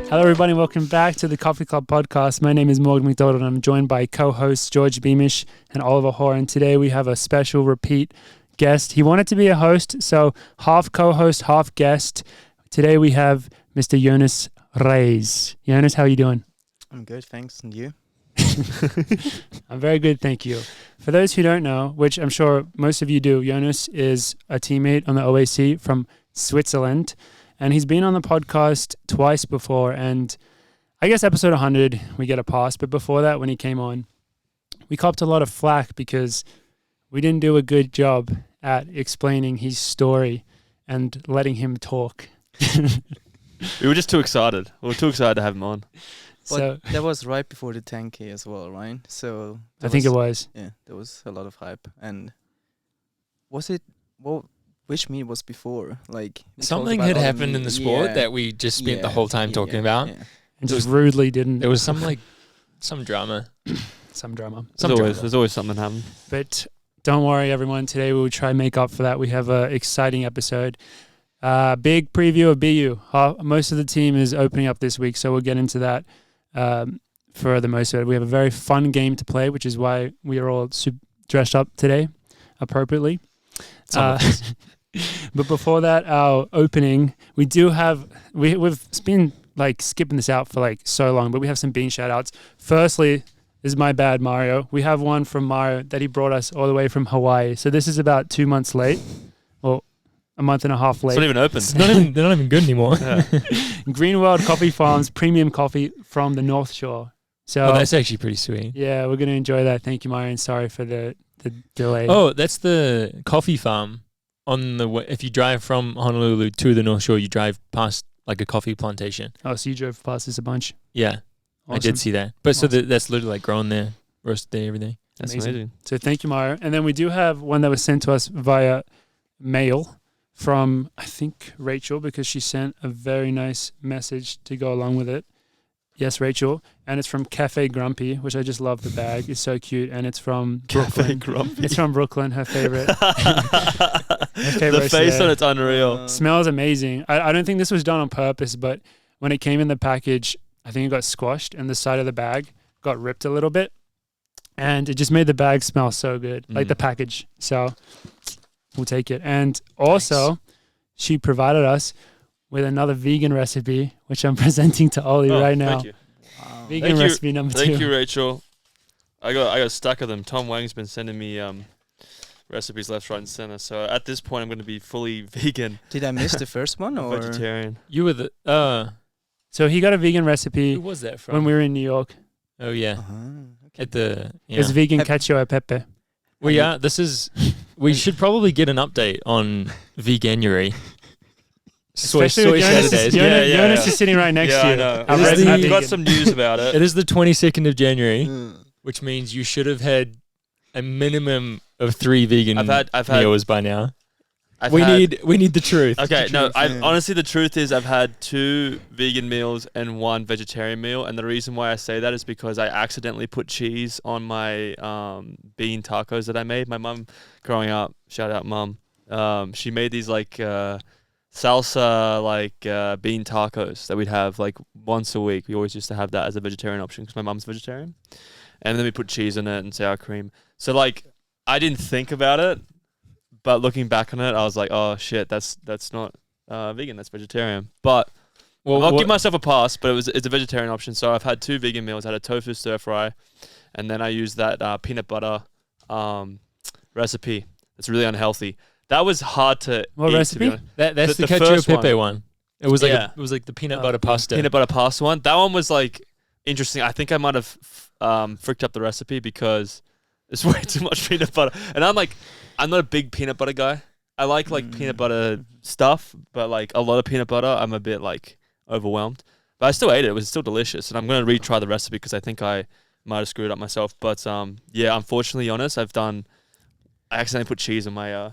Hello, everybody. Welcome back to the Coffee Club podcast. My name is Morgan McDonald, and I'm joined by co-hosts George Beamish and Oliver Hoare. And today we have a special repeat guest. He wanted to be a host, so half co-host, half guest. Today we have Mr. Jonas Reis. Jonas, how are you doing? I'm good, thanks. And you? I'm very good, thank you. For those who don't know, which I'm sure most of you do, Jonas is a teammate on the OAC from Switzerland, and he's been on the podcast twice before, and I guess episode 100 we get a pass, but before that, when he came on, we copped a lot of flack because we didn't do a good job at explaining his story and letting him talk. We were just too excited. We were too excited to have him on. But that was right before the 10K as well, right? So I think it was. Yeah, there was a lot of hype. And was it, which meet was before? Like something had happened in the sport that we just spent the whole time talking about. Yeah. And just rudely didn't. It was some drama. There's always something happening. But don't worry, everyone. Today we will try and make up for that. We have an exciting episode. Big preview of BU. Most of the team is opening up this week, so we'll get into that for the most of it. We have a very fun game to play, which is why we are all dressed up today appropriately. But before that, our opening, we do have, we've been like skipping this out for like so long, but we have some bean shout outs. Firstly, this is my bad, Mario. We have one from Mario that he brought us all the way from Hawaii. So this is about 2 months late, or a month and a half late. It's not even open. They're not even good anymore. Yeah. Greenworld Coffee Farms premium coffee from the North Shore. So that's actually pretty sweet. Yeah, we're going to enjoy that. Thank you, Mario, and sorry for the delay. Oh, that's the coffee farm on the way. If you drive from Honolulu to the North Shore, you drive past like a coffee plantation. Oh, so you drove past this a bunch? Yeah, awesome. I did see that. But awesome. So that's literally like grown there, roasted there, everything. That's amazing. So thank you, Mario. And then we do have one that was sent to us via mail from, I think, Rachel, because she sent a very nice message to go along with it. Yes, Rachel. And it's from Cafe Grumpy, which I just love the bag. It's so cute. And it's from Brooklyn. Grumpy. It's from Brooklyn, her favorite. The face on it's unreal. Smells amazing. I don't think this was done on purpose, but when it came in the package, I think it got squashed and the side of the bag got ripped a little bit. And it just made the bag smell so good, like the package. So we'll take it. And also, she provided us with another vegan recipe, which I'm presenting to Olli right now. Thank you. Wow. Vegan recipe number 2. Thank you, Rachel. I got a stack of them. Tom Wang's been sending me recipes left, right, and center. So at this point, I'm going to be fully vegan. Did I miss the first one or vegetarian? You were the So he got a vegan recipe. Who was that from? When we were in New York. Oh yeah, Okay. at the It's vegan cacio e pepe. We should probably get an update on veganuary. Soy Especially Jonas Saturdays. Jonas is sitting right next to you. I know. I've got some news about it. It is the 22nd of January, which means you should have had a minimum of 3 vegan meals by now. We need the truth. Okay, honestly, the truth is I've had 2 vegan meals and 1 vegetarian meal, and the reason why I say that is because I accidentally put cheese on my bean tacos that I made. My mum, growing up, shout out mum, she made these like salsa bean tacos that we'd have like once a week. We always used to have that as a vegetarian option because my mum's vegetarian, and then we put cheese in it and sour cream. So like I didn't think about it. But looking back on it, I was like, "Oh shit, that's not vegan. That's vegetarian." But I'll give myself a pass. But it's a vegetarian option. So I've had 2 vegan meals. I had a tofu stir fry, and then I used that peanut butter recipe. It's really unhealthy. That was hard to eat. What recipe? That's the cacio pepe one. It was like the peanut butter pasta. Peanut butter pasta one. That one was like interesting. I think I might have fricked up the recipe because it's way too much peanut butter, and I'm not a big peanut butter guy. I like peanut butter stuff, but like a lot of peanut butter, I'm a bit like overwhelmed. But I still ate it. It was still delicious, and I'm going to retry the recipe because I think I might have screwed up myself. But unfortunately, honest, I accidentally put cheese in my.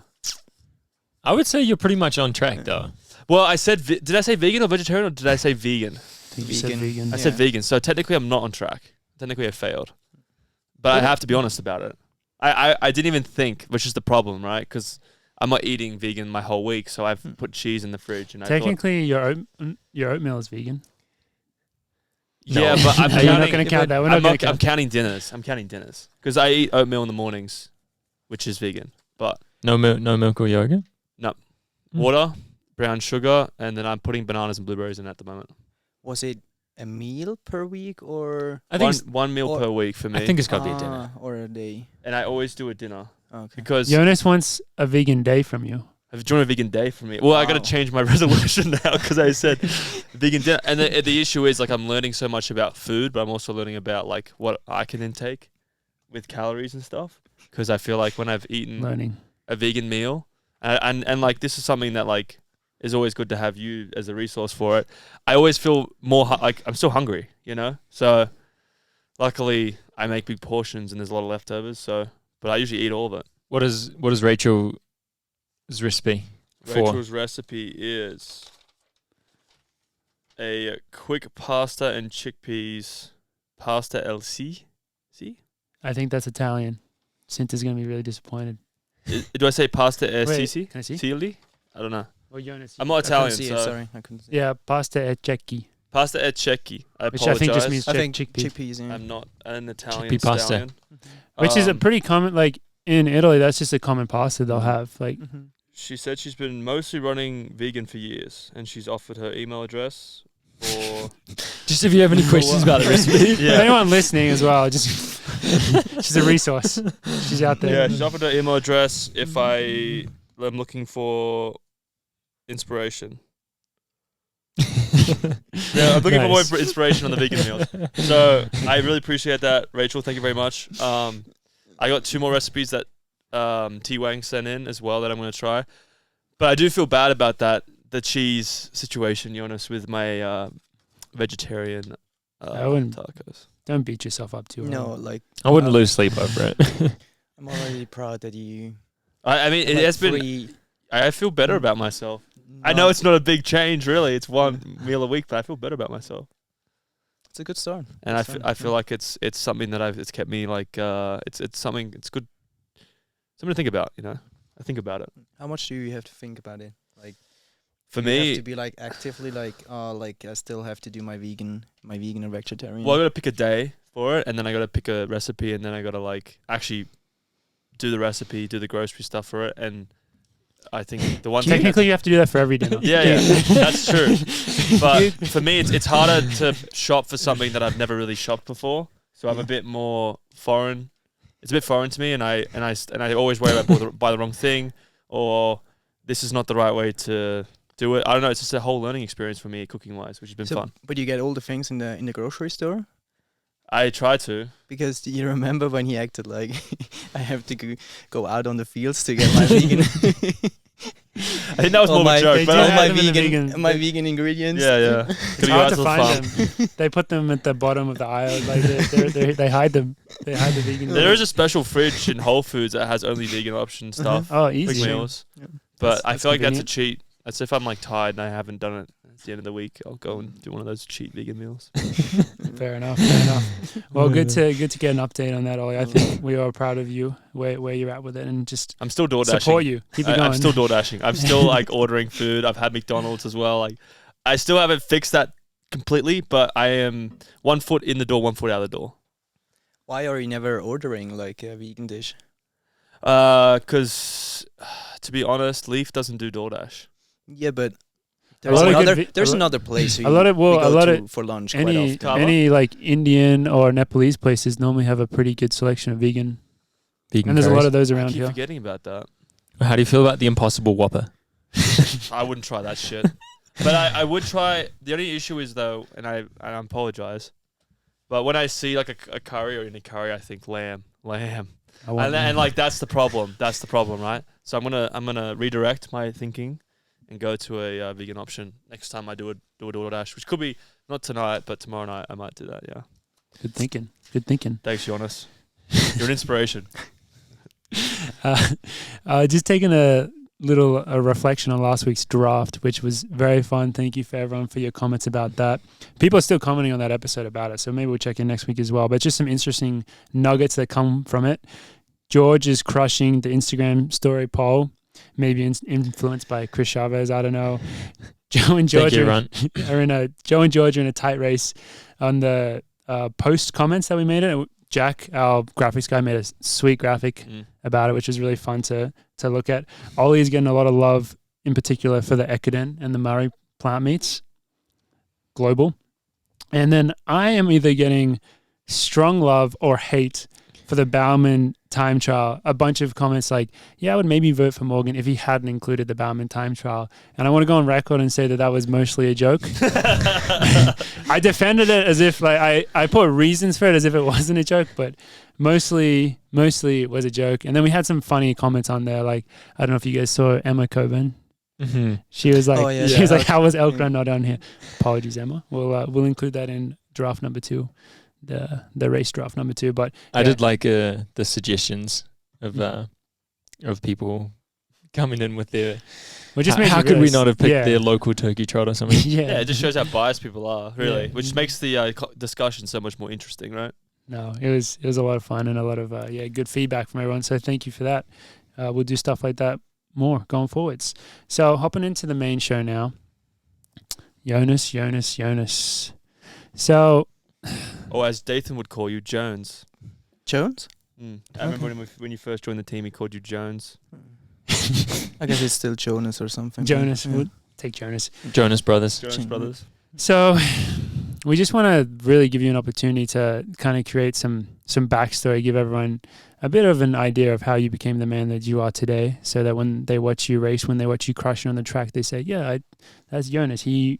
I would say you're pretty much on track though. Well, I said, did I say vegan or vegetarian, or did I say vegan? Vegan. I said vegan. So technically, I'm not on track. Technically, I failed. But I have to be honest about it. I didn't even think, which is the problem, right? Because I'm not eating vegan my whole week, so I've put cheese in the fridge. And technically, your oatmeal is vegan. Yeah, but I'm You're not going to count that. We're not going to count. I'm counting dinners. I'm counting dinners because I eat oatmeal in the mornings, which is vegan. But no milk or yogurt. Water, brown sugar, and then I'm putting bananas and blueberries in at the moment. Was it a meal per week or I think one meal per week for me. I think it's got to be a dinner or a day. And I always do a dinner. Okay. Because Jonas wants a vegan day from you. Have you joined a vegan day for me? Well, I got to change my resolution now because I said vegan dinner. And the issue is like I'm learning so much about food, but I'm also learning about like what I can intake with calories and stuff. Because I feel like when I've eaten a vegan meal, and like this is something that like is always good to have you as a resource for it. I always feel more like I'm still hungry, you know. So luckily I make big portions and there's a lot of leftovers. So, but I usually eat all of it. What is Rachel's recipe? Rachel's recipe is a quick pasta and chickpeas pasta LC. See? I think that's Italian. Cinta's going to be really disappointed. Do I say pasta e Wait, ceci? can I see? Cili? I don't know. Well, Jonas, I'm not Italian, so Sorry, I couldn't see. yeah, pasta e cecchi. Pasta e cecchi. I Which apologize. I think just means I think chickpeas. chickpeas. Yeah. I'm not an Italian Chickpea pasta. stallion. Which is a pretty common, like in Italy, that's just a common pasta they'll have. Like, She said she's been mostly running vegan for years, and she's offered her email address for. Just if you have any questions about the recipe. for anyone listening as well, just she's a resource. She's out there. Yeah, she's offered her email address if I'm looking for inspiration. Yeah, I'm looking for more inspiration on the vegan meals. So I really appreciate that, Rachel. Thank you very much. I got 2 more recipes that T Wang sent in as well that I'm going to try. But I do feel bad about the cheese situation, Jonas, with my vegetarian tacos. Don't beat yourself up too hard. No, like I wouldn't lose sleep over it. I'm already proud that you. I mean, it has been. I feel better about myself. I know it's not a big change, really. It's one meal a week, but I feel better about myself. It's a good start. And I feel like it's something that it's kept me like it's something it's good. Something to think about, you know. I think about it. How much do you have to think about it? Like for you me, have to be like actively like I still have to do my vegan and vegetarian. Well, I gotta pick a day for it, and then I gotta pick a recipe, and then I gotta like actually do the recipe, do the grocery stuff for it, and I think the one thing technically you have to do that for every dinner. yeah, that's true. But for me, it's harder to shop for something that I've never really shopped before. So I'm a bit more foreign. It's a bit foreign to me, and I always worry about buy the wrong thing, or this is not the right way to do it. I don't know. It's just a whole learning experience for me, cooking wise, which has been fun. But you get all the things in the grocery store. I try to. Because do you remember when he acted like I have to go out on the fields to get my vegan? I think that was more of a joke, but my vegan ingredients. Yeah. It's hard to find them. They put them at the bottom of the aisle. Like they hide them. They hide the vegan. There is a special fridge in Whole Foods that has only vegan option stuff. Oh, easy Meals. Yeah. But I feel like that's a cheat. That's if I'm like tired and I haven't done it at the end of the week. I'll go and do one of those cheat vegan meals. Fair enough. Well, good to get an update on that, Ollie. I think we are proud of you where you're at with it, and just I'm still door dashing. Support you. Keep it going. I'm still door dashing. I'm still like ordering food. I've had McDonald's as well. Like I still haven't fixed that completely, but I am 1 foot in the door, 1 foot out the door. Why are you never ordering like a vegan dish? Because to be honest, Leaf doesn't do DoorDash. Yeah, but there's another place. A lot of for lunch. Quite often. Any like Indian or Nepalese places normally have a pretty good selection of vegan. And there's a lot of those around I keep here. forgetting about that. How do you feel about the Impossible Whopper? I wouldn't try that shit. But I would try. The only issue is though, and I apologize, but when I see like a curry or any curry, I think lamb. And like that's the problem. That's the problem, right? So I'm gonna redirect my thinking and go to a vegan option next time I do a DoorDash, which could be not tonight, but tomorrow night I might do that. Yeah. Good thinking. Thanks, Jonas. You're an inspiration. Just taking a little reflection on last week's draft, which was very fun. Thank you for everyone for your comments about that. People are still commenting on that episode about it, so maybe we'll check in next week as well. But just some interesting nuggets that come from it. George is crushing the Instagram story poll, maybe influenced by Chris Chavez. I don't know. Joe and George Joe and George are in a tight race on the post comments that we made it. Jack, our graphics guy, made a sweet graphic about it, which is really fun to look at. Ollie is getting a lot of love, in particular for the Ecodin and the Murray plant meats, global. And then I am either getting strong love or hate for the Bauman time trial. A bunch of comments like, yeah, I would maybe vote for Morgan if he hadn't included the Bauman time trial. And I want to go on record and say that was mostly a joke. I defended it as if like I put reasons for it as if it wasn't a joke, but mostly it was a joke. And then we had some funny comments on there. Like, I don't know if you guys saw Emma Coburn. Mm-hmm. She was like, how was elk run not on here? Apologies, Emma. We'll include that in draft number 2. The race draft number 2, but I did like the suggestions of people coming in with their. How could we not have picked their local turkey trot or something? Yeah, it just shows how biased people are, really, which makes the discussion so much more interesting, right? No, it was a lot of fun and a lot of good feedback from everyone. So thank you for that. We'll do stuff like that more going forwards. So hopping into the main show now, Jonas. So. Or as Dathan would call you, Jones. Jones? I remember when you first joined the team, he called you Jones. I guess it's still Jonas or something. Jonas. We'll take Jonas. Jonas Brothers. So we just want to really give you an opportunity to kind of create some backstory, give everyone a bit of an idea of how you became the man that you are today, so that when they watch you race, when they watch you crushing on the track, they say, yeah, that's Jonas. He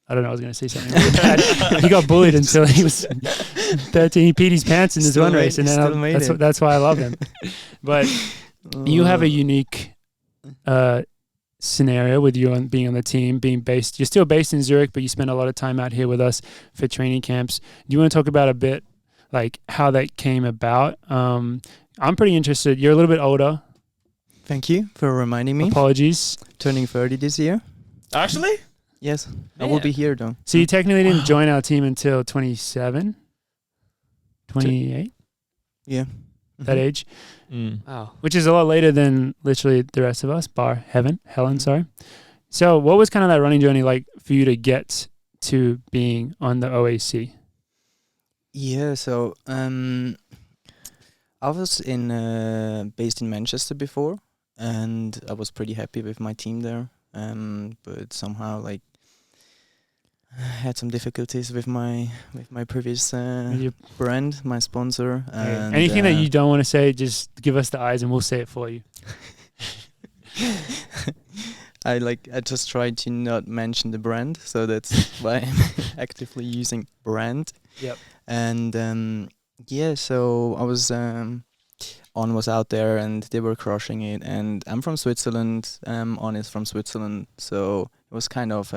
I don't know, I was going to say something really bad. He got bullied until he was 13. He peed his pants in his one race, and that's why I love him. But you have a unique scenario with you being on the team, you're still based in Zurich, but you spend a lot of time out here with us for training camps. Do you want to talk about a bit like how that came about? I'm pretty interested. You're a little bit older. Thank you for reminding me. Apologies. Turning 30 this year. Actually? Yes, I will be here though. So you technically didn't join our team until 27, 28? Yeah. That age? Wow. Which is a lot later than literally the rest of us, bar Helen, sorry. So what was kind of that running journey like for you to get to being on the OAC? Yeah, so I was based in Manchester before, and I was pretty happy with my team there. But somehow like I had some difficulties with my previous brand, my sponsor. And, anything that you don't want to say, just give us the eyes and we'll say it for you. I just tried to not mention the brand, so that's why I'm actively using brand. Yep. And so I was On was out there and they were crushing it, and I'm from Switzerland. On is from Switzerland, so it was kind of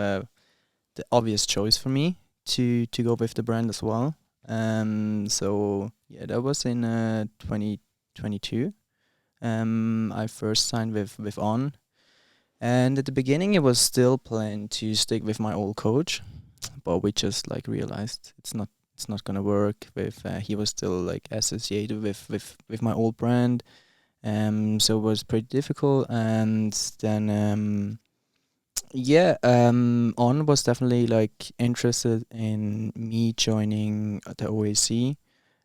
the obvious choice for me to go with the brand as well. So yeah, that was in 2022. I first signed with On, and at the beginning it was still planned to stick with my old coach, but we just realized it's not gonna work with he was still associated with my old brand, so it was pretty difficult. And then On was definitely interested in me joining the OAC,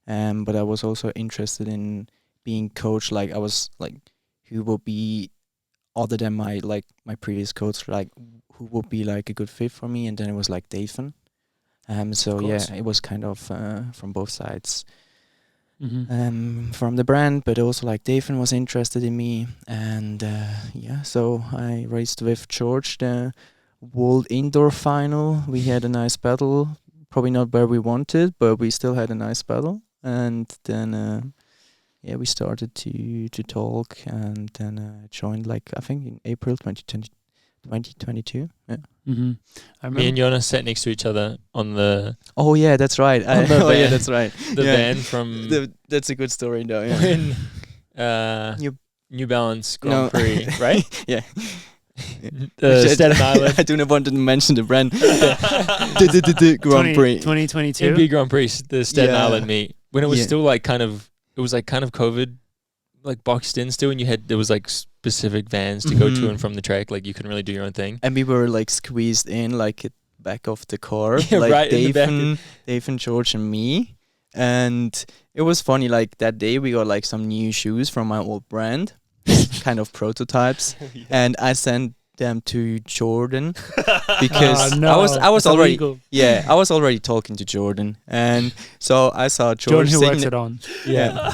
but I was also interested in being coached. I was who will be other than my previous coach, who would be a good fit for me. And then it was Dathan. So yeah, it was kind of from both sides, from the brand, but also Dathan was interested in me, and so I raced with George the World Indoor Final. We had a nice battle, probably not where we wanted, but we still had a nice battle. And then we started to talk, and then joined I think in April 2022. Yeah. Me and Jonas sat next to each other on the. Oh yeah, that's right. That's right. The van from. That's a good story, though. Yeah. When New Balance Grand Prix, right? Yeah. Staten Island. I do not want to mention the brand. Grand Prix 2022. NB Grand Prix, the Staten Island meet, when it was still kind of COVID, like boxed in still, and there was like specific vans to go to and from the track. Like you couldn't really do your own thing. And we were like squeezed in like at the back of the car, Yeah, like right Dave in the back. Dave and George and me. And it was funny. Like that day, we got like some new shoes from my old brand, kind of prototypes, and I sent them to Jordan because I was already I was already talking to Jordan, and so I saw George who works sitting it on. Yeah.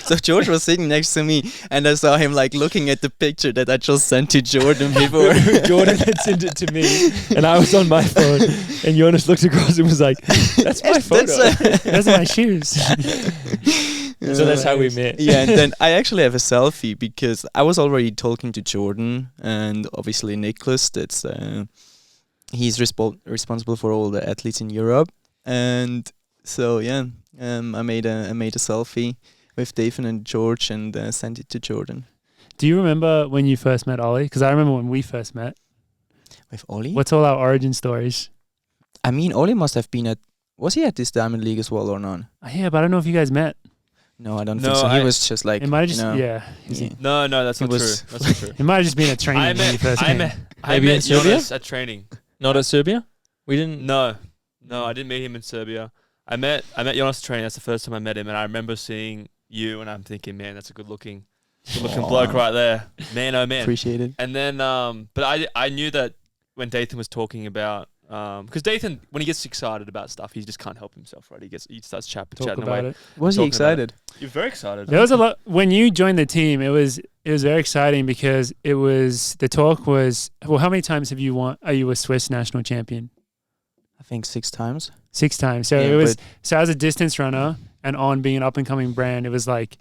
So George was sitting next to me, and I saw him like looking at the picture that I just sent to Jordan before. Jordan had sent it to me, and I was on my phone, and Jonas looked across and was like, "That's my photo. Those are my shoes." So that's how we met. Yeah, and then I actually have a selfie because I was already talking to Jordan and obviously Nicholas. That's he's responsible for all the athletes in Europe, and so yeah, I made a selfie with Dave and George and sent it to Jordan. Do you remember when you first met Olli? Because I remember when we first met. With Olli? What's all our origin stories? I mean, Olli must have been was he at this Diamond League as well or not? Yeah, but I don't know if you guys met. No, I don't think so. He was just like, it might have just, No, that's not true. That's not true. It might have just been a training. I met Jonas at training. Not at Serbia? We didn't. No, I didn't meet him in Serbia. I met Jonas at training. That's the first time I met him, and I remember seeing you, and I'm thinking, man, that's a good looking bloke right there. Man, oh man. Appreciate it. And then, but I knew that when Dathan was talking about, because Dathan, when he gets excited about stuff, he just can't help himself, right? He starts chatting away. Was he excited? You're very excited. There was a lot when you joined the team. It was very exciting because the talk was, well, how many times are you a Swiss national champion? I think 6 times. 6 times. So so as a distance runner and on being an up and coming brand, it was like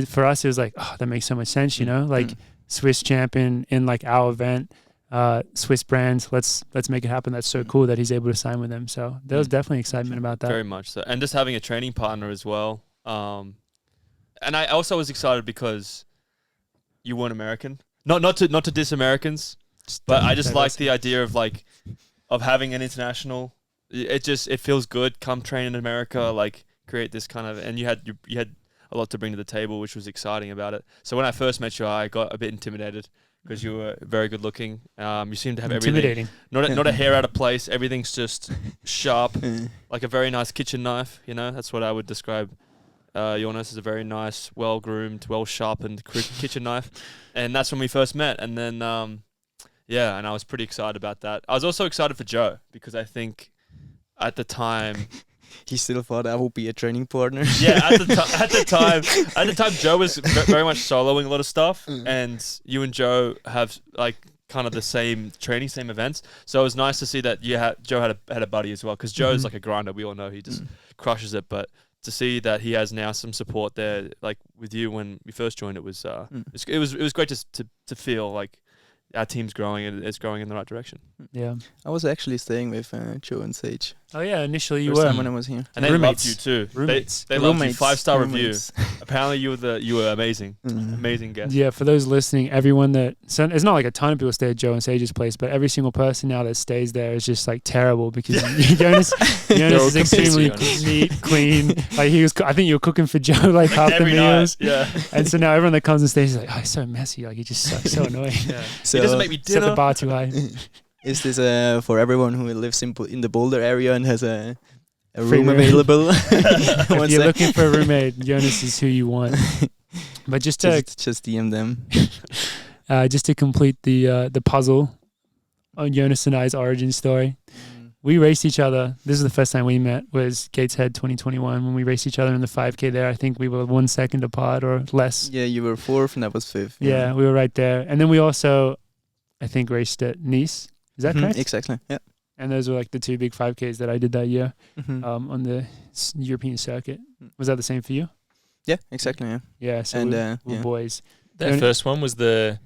for us, it was like, oh, that makes so much sense, you know, like Swiss champion in like our event. Swiss brands, let's make it happen. That's so cool that he's able to sign with them. So there was definitely excitement about that. Very much so. And just having a training partner as well. And I also was excited because you weren't American. Not to diss Americans, but I just like the idea of having an international. It feels good. Come train in America, like create this kind of, and you had a lot to bring to the table, which was exciting about it. So when I first met you, I got a bit intimidated. Because you were very good looking. You seem to have everything. Not a hair out of place. Everything's just sharp, like a very nice kitchen knife. You know, that's what I would describe. Jonas is a very nice, well-groomed, well-sharpened kitchen knife. And that's when we first met. And then, and I was pretty excited about that. I was also excited for Joe because I think at the time... He still thought I would be a training partner. Yeah, at the time, Joe was very much soloing a lot of stuff, and you and Joe have like kind of the same training, same events. So it was nice to see that Joe had a buddy as well, because Joe's like a grinder. We all know he just crushes it, but to see that he has now some support there, like with you when we first joined, it was great to feel like our team's growing and it's growing in the right direction. Yeah, I was actually staying with Joe and Sage. Oh yeah, initially you First were time when I was here, and they loved you too. Roommates. They loved you. 5-star review. Apparently you were amazing, amazing guest. Yeah, for those listening, everyone it's not like a ton of people stay at Joe and Sage's place, but every single person now that stays there is just like terrible because Jonas is extremely neat, clean. Like I think you were cooking for Joe like half the meals. Night, yeah. And so now everyone that comes and stays is like, oh, he's so messy. Like he just sucks, so annoying. Yeah. So he doesn't make me dinner. Set the bar too high. Is this for everyone who lives in the Boulder area and has a room available? If you're looking for a roommate, Jonas is who you want. But just DM them. Just to complete the puzzle on Jonas and I's origin story. We raced each other. This is the first time we met, was Gateshead 2021. When we raced each other in the 5K there, I think we were 1 second apart or less. Yeah, you were 4th and I was 5th. Yeah, we were right there. And then we also, I think, raced at Nice. Is that correct? Exactly, yeah. And those were like the 2 big 5Ks that I did that year on the European circuit. Was that the same for you? Yeah, exactly, yeah. Yeah, so we're boys. That first one was the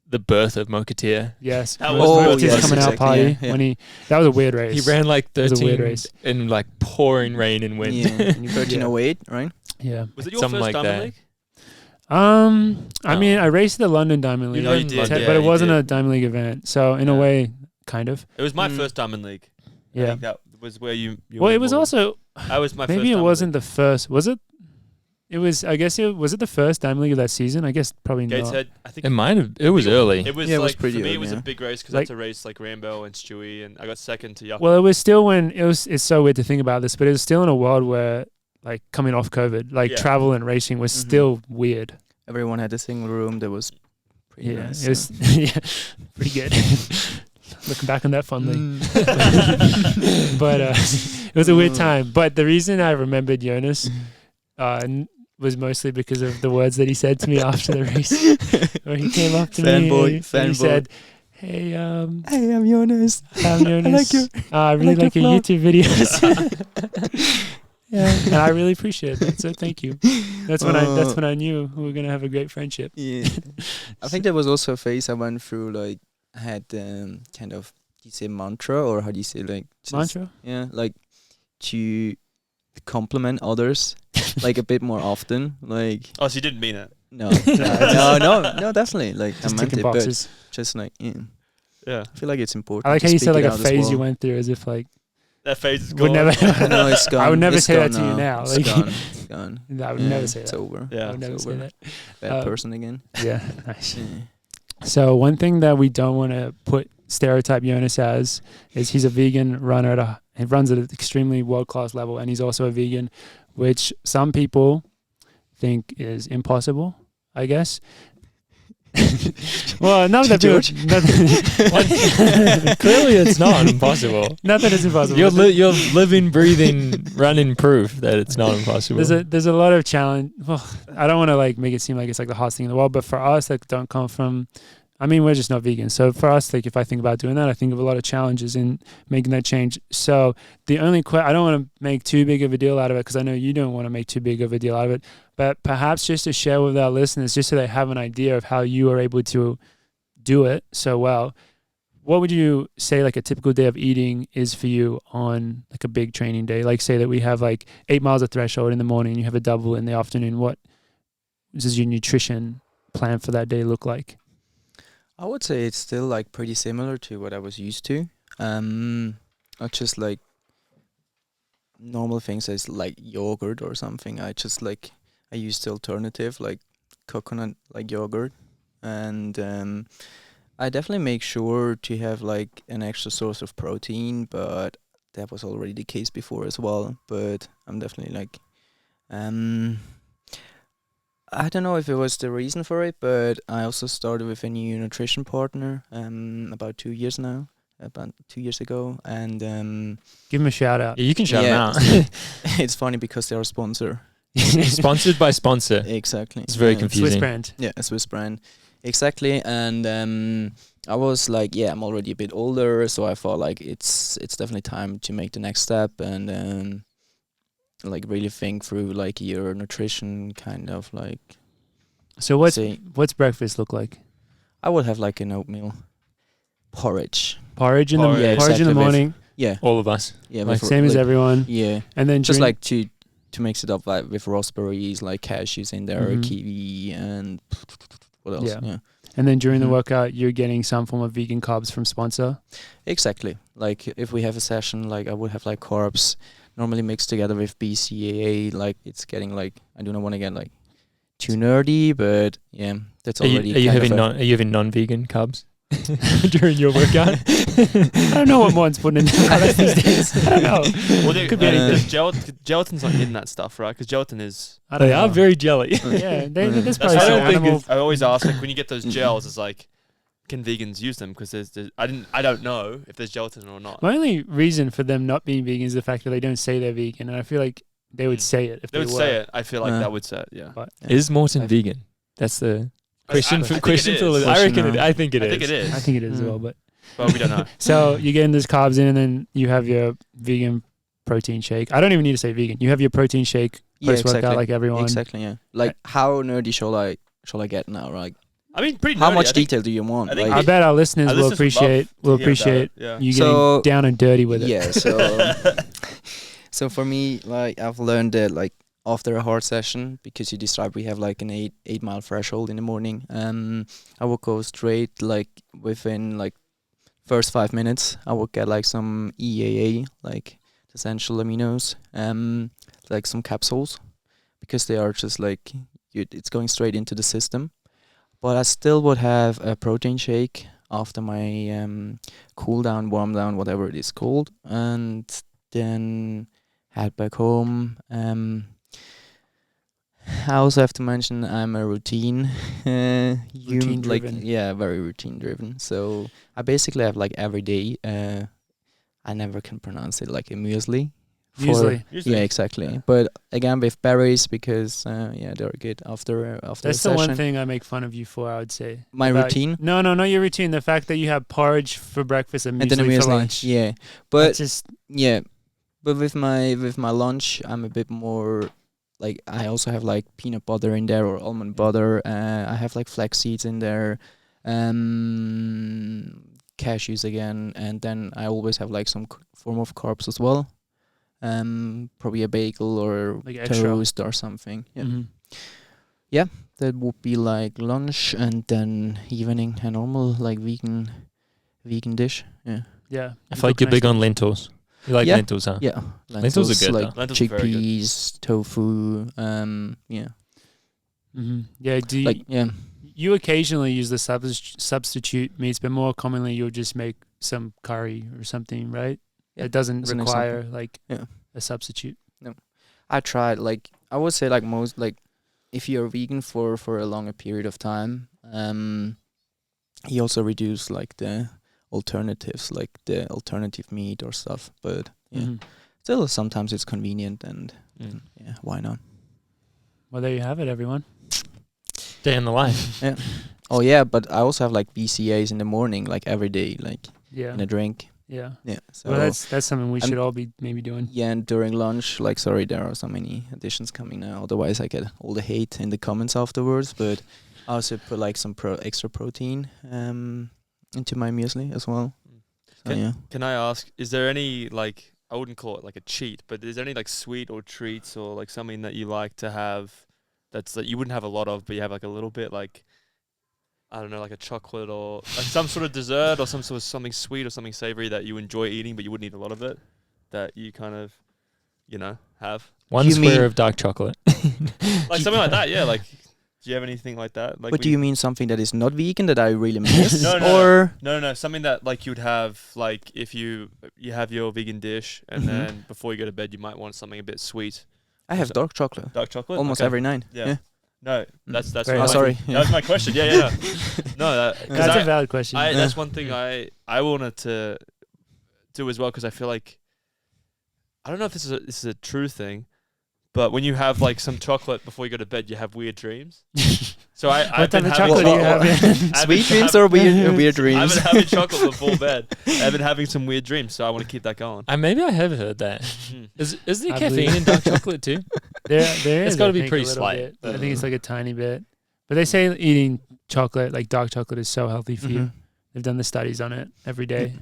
birth of Mokatir. Yes. That was coming out party. Yeah. When that was a weird race. He ran like 13 race. in like pouring rain and wind. Yeah, 13:08, right? Yeah. Was it your Something first like Diamond that. League? I mean, I raced the London Diamond League. You know you did, but it wasn't a Diamond League event. So in a way, kind of. It was my first Diamond League. I think that was where you well, it was also... I was my first maybe it Diamond wasn't League. the first. Was it? It was. I guess was it the first Diamond League of that season? I guess probably not. Gateshead, I think it might have. It was early. It was Yeah, it was like pretty for me. early, It was yeah. a big race because I had to race like Rambo and Stewie, and I got second to Yuck. Well, it was still when it was. It's so weird to think about this, but it was still in a world where, like, coming off COVID, like travel and racing was still weird. Everyone had a single room that was pretty nice. It was pretty good. Looking back on that fondly, but it was a weird time. But the reason I remembered Jonas was mostly because of the words that he said to me after the race, where he came up to me and he said, "Hey, hey, I'm Jonas. I'm Jonas. I really like your YouTube videos." Yeah, and I really appreciate it. So thank you. That's when I knew we were gonna have a great friendship. Yeah, I think there was also a phase I went through. Like I had kind of, do you say mantra, or how do you say like Mantra? Yeah, like to compliment others like a bit more often. Like Oh, so you didn't mean it? no, no, definitely. Like I Just meant ticking it, but boxes. just like Yeah. I feel like it's important. I like to how you speak said like it a out as phase you well. went through, as if like That phase is would gone. never. No, it's gone. I would never It's say that gone to you now. It's Like, gone. It's gone. I would Yeah, never say it's that. over. I Yeah. would never It's say over. that. Bad person again. Yeah, nice. Yeah. So one thing that we don't want to stereotype Jonas as is he's a vegan runner. He runs at an extremely world-class level, and he's also a vegan, which some people think is impossible, I guess. Well, not that George? Clearly, it's not impossible. Not that it's impossible. You're living, breathing, running proof that it's not impossible. There's a lot of challenge. Well, I don't want to like make it seem like it's like the hardest thing in the world, but for us that don't come from, I mean, we're just not vegan. So for us, like if I think about doing that, I think of a lot of challenges in making that change. So the only I don't want to make too big of a deal out of it, because I know you don't want to make too big of a deal out of it. But perhaps just to share with our listeners, just so they have an idea of how you are able to do it so well. What would you say like a typical day of eating is for you on like a big training day? Like say that we have like 8 miles of threshold in the morning, you have a double in the afternoon. What does your nutrition plan for that day look like? I would say it's still like pretty similar to what I was used to. Not just like normal things as like yogurt or something. I use the alternative like coconut like yogurt, and I definitely make sure to have like an extra source of protein, but that was already the case before as well. But I'm definitely like I don't know if it was the reason for it, but I also started with a new nutrition partner about 2 years now, about 2 years ago, and give them a shout out. Yeah, you can shout them out. It's funny because they're a sponsor. Sponsored by sponsor. Exactly. It's very confusing. Swiss brand. Yeah, a Swiss brand. Exactly, and I was like, yeah, I'm already a bit older, so I thought like it's definitely time to make the next step and like really think through like your nutrition kind of like. So what's breakfast look like? I would have like an oatmeal porridge. Porridge in the Yeah, porridge in the exactly, morning. Yeah, All of us. yeah, Like with same as like, everyone. Yeah, And then just during- like to mix it up like with raspberries, like cashews in there, Mhm. kiwi, and what else? Yeah. Yeah, and then during the Mhm. workout you're getting some form of vegan carbs from sponsor. exactly. Like if we have a session, like I would have like carbs normally mixed together with BCAA. Like it's getting like, I do not want to get like too nerdy, but yeah, that's Are you, already. are you kind having of a- are you having non-vegan carbs during your workout? I don't know what Mon's putting in the products these days. I don't know. Well, there, Could be anything. gelatin's not in that stuff, right? Because gelatin is. I don't They are know. very jelly. Yeah, there's That's probably why some I don't think animal. I always ask like when you get those gels, it's like, can vegans use them? Because I don't know if there's gelatin or not. My only reason for them not being vegan is the fact that they don't say they're vegan, and I feel like they would say it if They they would were. say it. I feel like Yeah. that would say it. Yeah. But Is Morton I've- vegan? That's the question. I think Question it for is. I reckon. Question, I think it is. I think it is. I think it is as well. But But we don't know. so you're getting those carbs in, and then you have your vegan protein shake. I don't even need to say vegan. You have your protein shake Yeah, post workout exactly. like everyone. Exactly. Yeah. Like how nerdy shall I get now? Like I mean, pretty. how nerdy. much I think- detail do you want? I think I Like, bet our listeners Our will listeners would love appreciate Yeah. you So- getting down and dirty with it. yeah. So for me, like I've learned that like after a hard session, because you described we have like an 8 mile threshold in the morning, I will go straight like within like first 5 minutes. I will get like some EAA, like essential aminos, like some capsules. because they are just like it's going straight into the system. But I still would have a protein shake after my cool down, warm down, whatever it is called, and then head back home. I also have to mention I'm a routine Routine driven. very routine driven. So I basically have like every day. I never can pronounce it like a muesli. Muesli. Yeah, exactly. Yeah. But again, with berries because they're good after That's a the session. one thing I make fun of you for. I would say My routine. No, not your routine. The fact that you have porridge for breakfast and And then a muesli for muesli. lunch. Yeah, but That's just but with my lunch, I'm a bit more. Like I also have like peanut butter in there or almond butter. I have like flax seeds in there, cashews again, and then I always have like some form of carbs as well. Probably a bagel or like extra. toast or something. Yeah, Mm-hmm. that would be like lunch, and then evening a normal like vegan dish. Yeah, Yeah. I feel like you're big on lentils. You like lentils, huh? yeah. Lentils are good, like though. Lentils are very good. chickpeas, tofu. Yeah. Mm-hmm. Yeah. Do you, Like you occasionally use the substitute meats, but more commonly you'll just make some curry or something, right? Yeah, It doesn't as an require example. like a substitute. I tried like I would say like most like if you're vegan for a longer period of time, you also reduce like the alternatives, like the alternative meat or stuff. But still sometimes it's convenient and why not? Well, there you have it, everyone. Day in the life. Yeah. Oh yeah, but I also have like BCAs in the morning, like every day, like in a drink. Yeah. Yeah. So Well, that's something we should all be maybe doing. yeah, and during lunch, like sorry, there are so many additions coming now. Otherwise, I get all the hate in the comments afterwards. But I also put like some extra protein into my muesli as well. So, Can I ask, is there any like, I wouldn't call it like a cheat, but is there any like sweet or treats or like something that you like to have that's like you wouldn't have a lot of, but you have like a little bit, like I don't know, like a chocolate or like some sort of dessert or some sort of something sweet or something savory that you enjoy eating, but you wouldn't eat a lot of it, that you kind of, have? One square of dark chocolate. Like something like that, yeah. Like, do you have anything like that? Like, but do you mean something that is not vegan that I really miss? No, something that like you'd have like if you have your vegan dish and then before you go to bed you might want something a bit sweet. I have dark chocolate. Dark chocolate? Almost every night. Yeah. No, that's sorry. That was my question. Yeah. No, that's a valid question. That's one thing I wanted to do as well, because I feel like I don't know if this is a true thing, but when you have like some chocolate before you go to bed, you have weird dreams. So I've been having chocolate do you have? Sweet dreams or weird dreams? I've been having chocolate before bed. I've been having some weird dreams, so I want to keep that going. Maybe I have heard that. Is there caffeine in dark chocolate too? There is. It's got to be pretty slight. I think it's like a tiny bit. But they say eating chocolate, like dark chocolate, is so healthy for you. They've done the studies on it every day.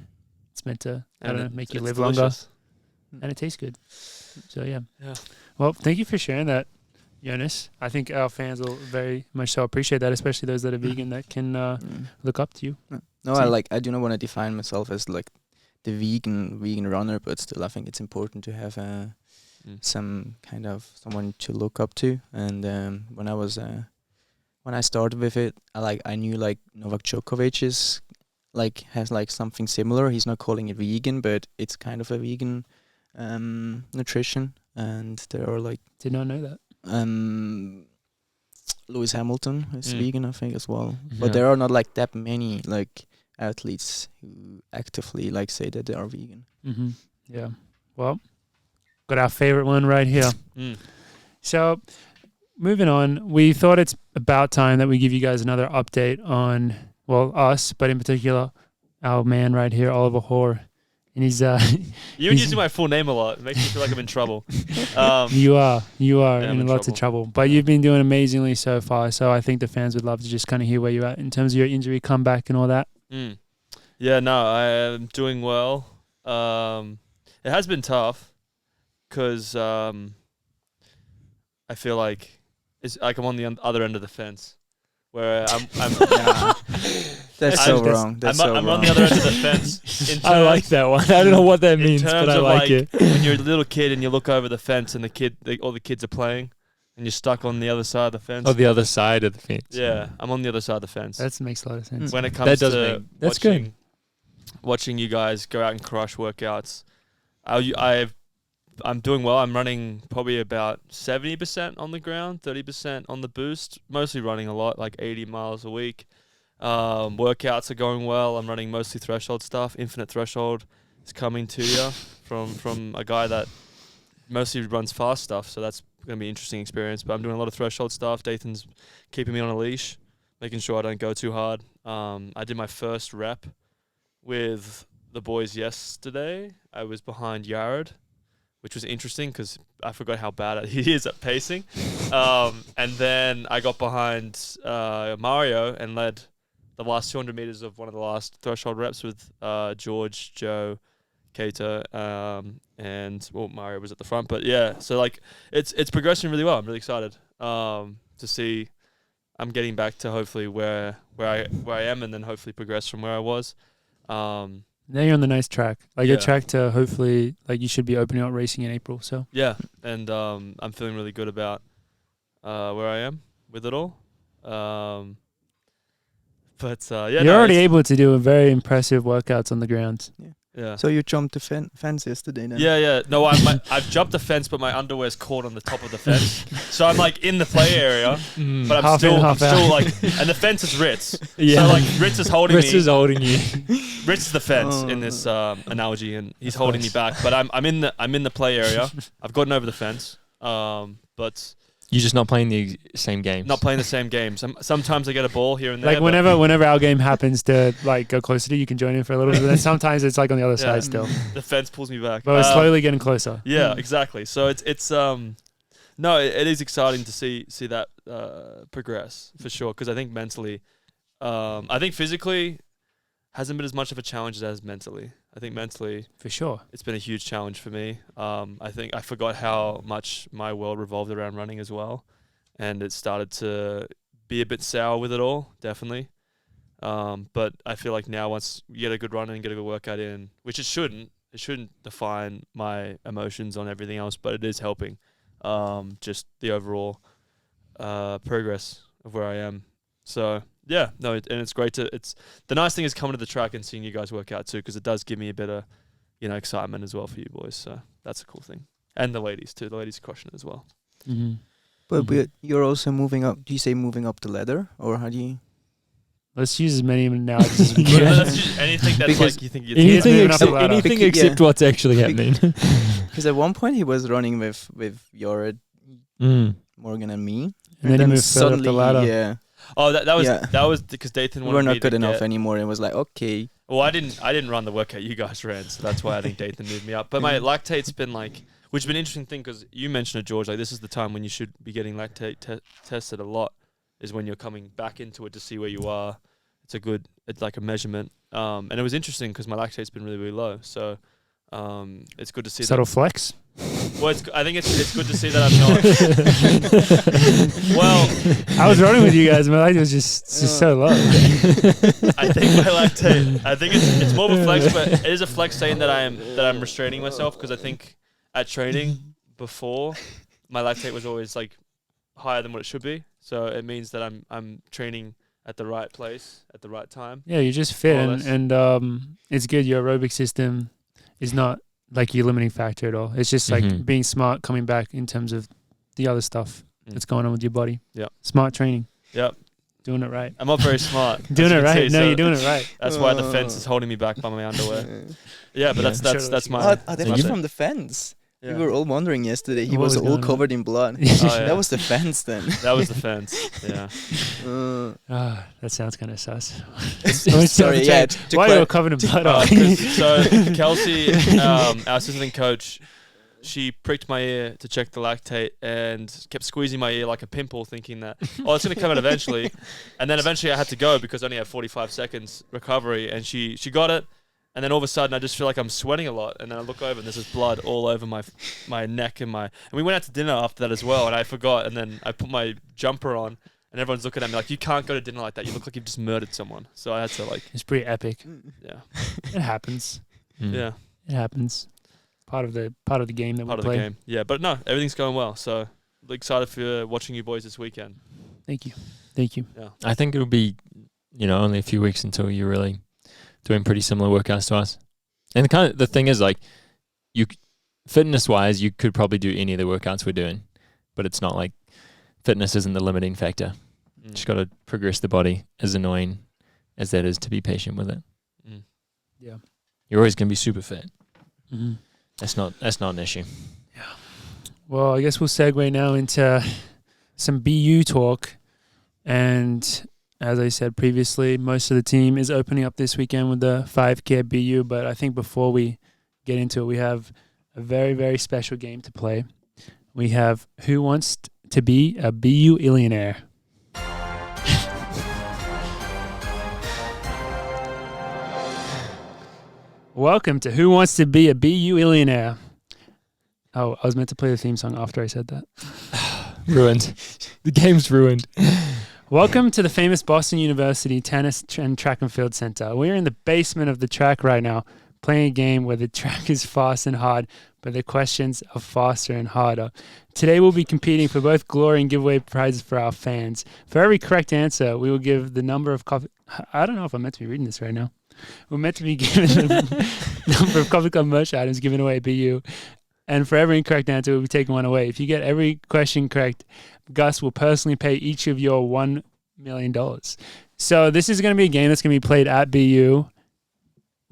It's meant to, make you live longer. And it tastes good. So, yeah. Well, thank you for sharing that, Jonas. I think our fans will very much so appreciate that, especially those that are vegan that can look up to you. No, I do not want to define myself as like the vegan runner, but still I think it's important to have some kind of someone to look up to. And when I started with it, I knew like Novak Djokovic is like has like something similar. He's not calling it vegan, but it's kind of a vegan nutrition. And there are like did not know that. Lewis Hamilton is vegan, I think, as well. But there are not like that many like athletes who actively like say that they are vegan. Yeah. Well, got our favorite one right here. So, moving on, we thought it's about time that we give you guys another update on, well, us, but in particular, our man right here, Oliver Hoare. And he's You're using my full name a lot. It makes me feel like I'm in trouble. You are in lots of trouble. But you've been doing amazingly so far. So I think the fans would love to just kind of hear where you're at in terms of your injury comeback and all that. Yeah, no, I am doing well. It has been tough because I feel like it's like I'm on the other end of the fence. Where I'm That's so wrong. I'm on the other end of the fence. I like that one. I don't know what that means, but I like it. When you're a little kid and you look over the fence and all the kids are playing, and you're stuck on the other side of the fence. Oh, the other side of the fence. Yeah, I'm on the other side of the fence. That makes a lot of sense. When it comes to that's good. Watching you guys go out and crush workouts, I'm doing well. I'm running probably about 70% on the ground, 30% on the boost. Mostly running a lot, like 80 miles a week. Workouts are going well. I'm running mostly threshold stuff. Infinite threshold is coming to you from a guy that mostly runs fast stuff. So that's going to be an interesting experience. But I'm doing a lot of threshold stuff. Dathan's keeping me on a leash, making sure I don't go too hard. I did my first rep with the boys yesterday. I was behind Yared, which was interesting because I forgot how bad he is at pacing. And then I got behind Mario and led the last 200 meters of one of the last threshold reps with George, Joe, Kato, and Mario was at the front. But yeah, so like it's progressing really well. I'm really excited to see. I'm getting back to hopefully where I am, and then hopefully progress from where I was. Now you're on the nice track. Like a track to hopefully, like you should be opening up racing in April. So yeah, and I'm feeling really good about where I am with it all. But you're already able to do very impressive workouts on the ground. Yeah. So you jumped the fence yesterday then? Yeah. No, I've jumped the fence, but my underwear's caught on the top of the fence. So I'm like in the play area, but I'm still like, and the fence is Ritz. Yeah. So like Ritz is holding me. Ritz is holding you. Ritz is the fence in this analogy, and he's holding me back. But I'm in the play area. I've gotten over the fence, but. You're just not playing the same games. Not playing the same games. Sometimes I get a ball here and there. Like whenever our game happens to like go closer to you, can join in for a little bit. But then sometimes it's like on the other side still. The fence pulls me back. But we're slowly getting closer. Yeah, exactly. So it is exciting to see that progress for sure. Because I think mentally, I think physically hasn't been as much of a challenge as it has mentally. I think mentally, for sure, it's been a huge challenge for me. I think I forgot how much my world revolved around running as well, and it started to be a bit sour with it all, definitely. But I feel like now once you get a good run and get a good workout in, which it shouldn't define my emotions on everything else, but it is helping. Just the overall progress of where I am. So. Yeah, no, and it's great it's the nice thing is coming to the track and seeing you guys work out too, because it does give me a bit of, excitement as well for you boys. So that's a cool thing, and the ladies too. The ladies are crushing it as well. Mm-hmm. But you're also moving up. Do you say moving up the ladder, or how do you? Let's use as many analogies as we can. Let's use anything that's like you think anything except what's actually happening. Because at one point he was running with Yored, Morgan, and me, and then he moved suddenly up the ladder. Yeah. Oh, that was because Dathan wanted me to we're not good enough anymore. It was like, okay. Well, I didn't run the workout you guys ran, so that's why I think Dathan moved me up. But my lactate's been like, which has been an interesting thing because you mentioned it, George. Like this is the time when you should be getting lactate tested a lot, is when you're coming back into it to see where you are. It's like a measurement. And it was interesting because my lactate's been really, really low. So it's good to see. Subtle flex. Well, I think it's good to see that I'm not. Well, I was running with you guys. My lactate was just so low. I think my lactate. I think it's more of a flex, but it is a flex saying that I'm restraining myself because I think at training before my lactate was always like higher than what it should be. So it means that I'm training at the right place at the right time. Yeah, you're just fit, and it's good. Your aerobic system is not like your limiting factor at all. It's just like being smart, coming back in terms of the other stuff that's going on with your body. Yeah. Smart training. Yep. Doing it right. I'm not very smart. Doing it right. No, you're doing it right. That's why the fence is holding me back by my underwear. Yeah, but that's my... Oh, they're from the fence. Yeah. We were all wondering yesterday. He was all covered in blood. That was the fence then. That was the fence. Yeah. That sounds kind of sus. Sorry, yeah. Why are you covered in blood? So Kelsey, our assistant coach, she pricked my ear to check the lactate and kept squeezing my ear like a pimple, thinking that, it's going to come out eventually. And then eventually I had to go because I only had 45 seconds recovery. And she got it. And then all of a sudden, I just feel like I'm sweating a lot. And then I look over, and there's this blood all over my neck and we went out to dinner after that as well. And I forgot. And then I put my jumper on, and everyone's looking at me like, "You can't go to dinner like that. You look like you've just murdered someone." So I had to like. It's pretty epic. Yeah. It happens. Yeah. It happens. Part of the game that we play. Part of the game. Yeah, but no, everything's going well. So excited for watching you boys this weekend. Thank you. Yeah. I think it'll be, only a few weeks until you're really doing pretty similar workouts to us. And the thing is, like, fitness wise, you could probably do any of the workouts we're doing, but it's not like fitness isn't the limiting factor. Just got to progress the body, as annoying as that is to be patient with it. Yeah. You're always going to be super fit. Mm-hmm. That's not an issue. Yeah. Well, I guess we'll segue now into some BU talk. And as I said previously, most of the team is opening up this weekend with the 5K at BU. But I think before we get into it, we have a very, very special game to play. We have Who Wants to Be a BU-illionaire? Welcome to Who Wants to Be a BU-illionaire? Oh, I was meant to play the theme song after I said that. Ruined. The game's ruined. Welcome to the famous Boston University Tennis and Track and Field Center. We're in the basement of the track right now, playing a game where the track is fast and hard, but the questions are faster and harder. Today we'll be competing for both glory and giveaway prizes for our fans. For every correct answer, we will give the number of coffee... I don't know if I'm meant to be reading this right now. We're meant to be given the number of Coffee Club merch items given away at BU. And for every incorrect answer, we'll be taking one away. If you get every question correct, Gus will personally pay each of your $1 million. So this is going to be a game that's going to be played at BU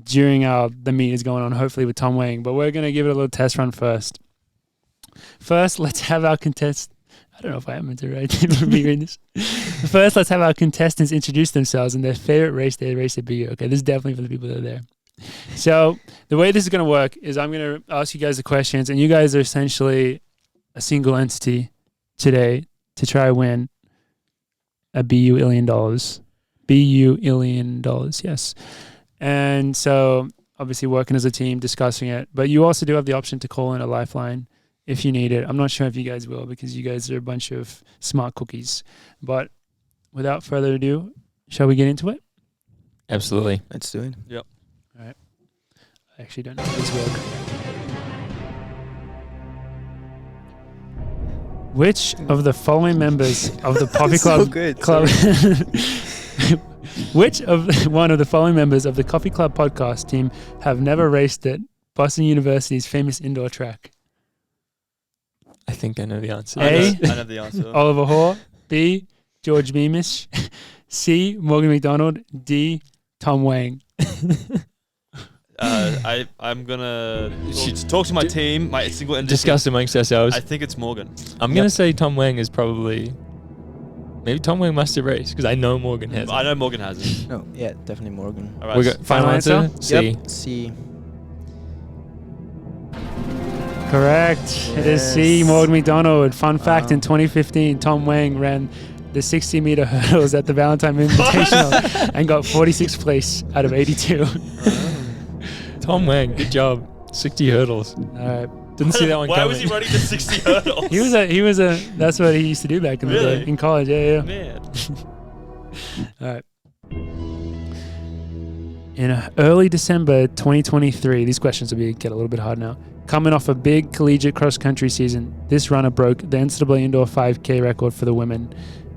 during the meet is going on, hopefully with Tom Wang. But we're going to give it a little test run first. First, let's have our I don't know if I am meant to read this. First, let's have our contestants introduce themselves and their favorite race they race at BU. Okay, this is definitely for the people that are there. So the way this is going to work is I'm going to ask you guys the questions, and you guys are essentially a single entity today to try to win a BU-illion. BU-illion, yes. And so obviously working as a team, discussing it, but you also do have the option to call in a lifeline if you need it. I'm not sure if you guys will, because you guys are a bunch of smart cookies. But without further ado, shall we get into it? Absolutely. Let's do it. Yep. All right. I actually don't know how this works. Which of the following members of the Coffee Club Which of one of the following members of the Coffee Club podcast team have never raced at Boston University's famous indoor track? I think I know the answer. A. I know the answer. Oliver Hoare. B. George Beamish. C. Morgan McDonald. D. Tom Wang. I'm gonna talk to my team, my single entity. Discuss amongst ourselves. I think it's Morgan. I'm gonna say Tom Wang is probably. Maybe Tom Wang must have raced because I know Morgan has. I know Morgan has it. No, yeah, definitely Morgan. All right. We got final answer. C. Yep. C. Correct. Yes. It is C. Morgan McDonald. Fun fact, in 2015, Tom Wang ran the 60-meter hurdles at the Valentine Invitational and got 46th place out of 82. Tom Wang, good job. 60 hurdles. All right. Didn't see that one coming. Why was he running the 60 hurdles? He was a that's what he used to do back in the day in college. Yeah. Man. All right. In early December 2023, these questions will get a little bit hard now. Coming off a big collegiate cross-country season, this runner broke the NCAA indoor 5K record for the women.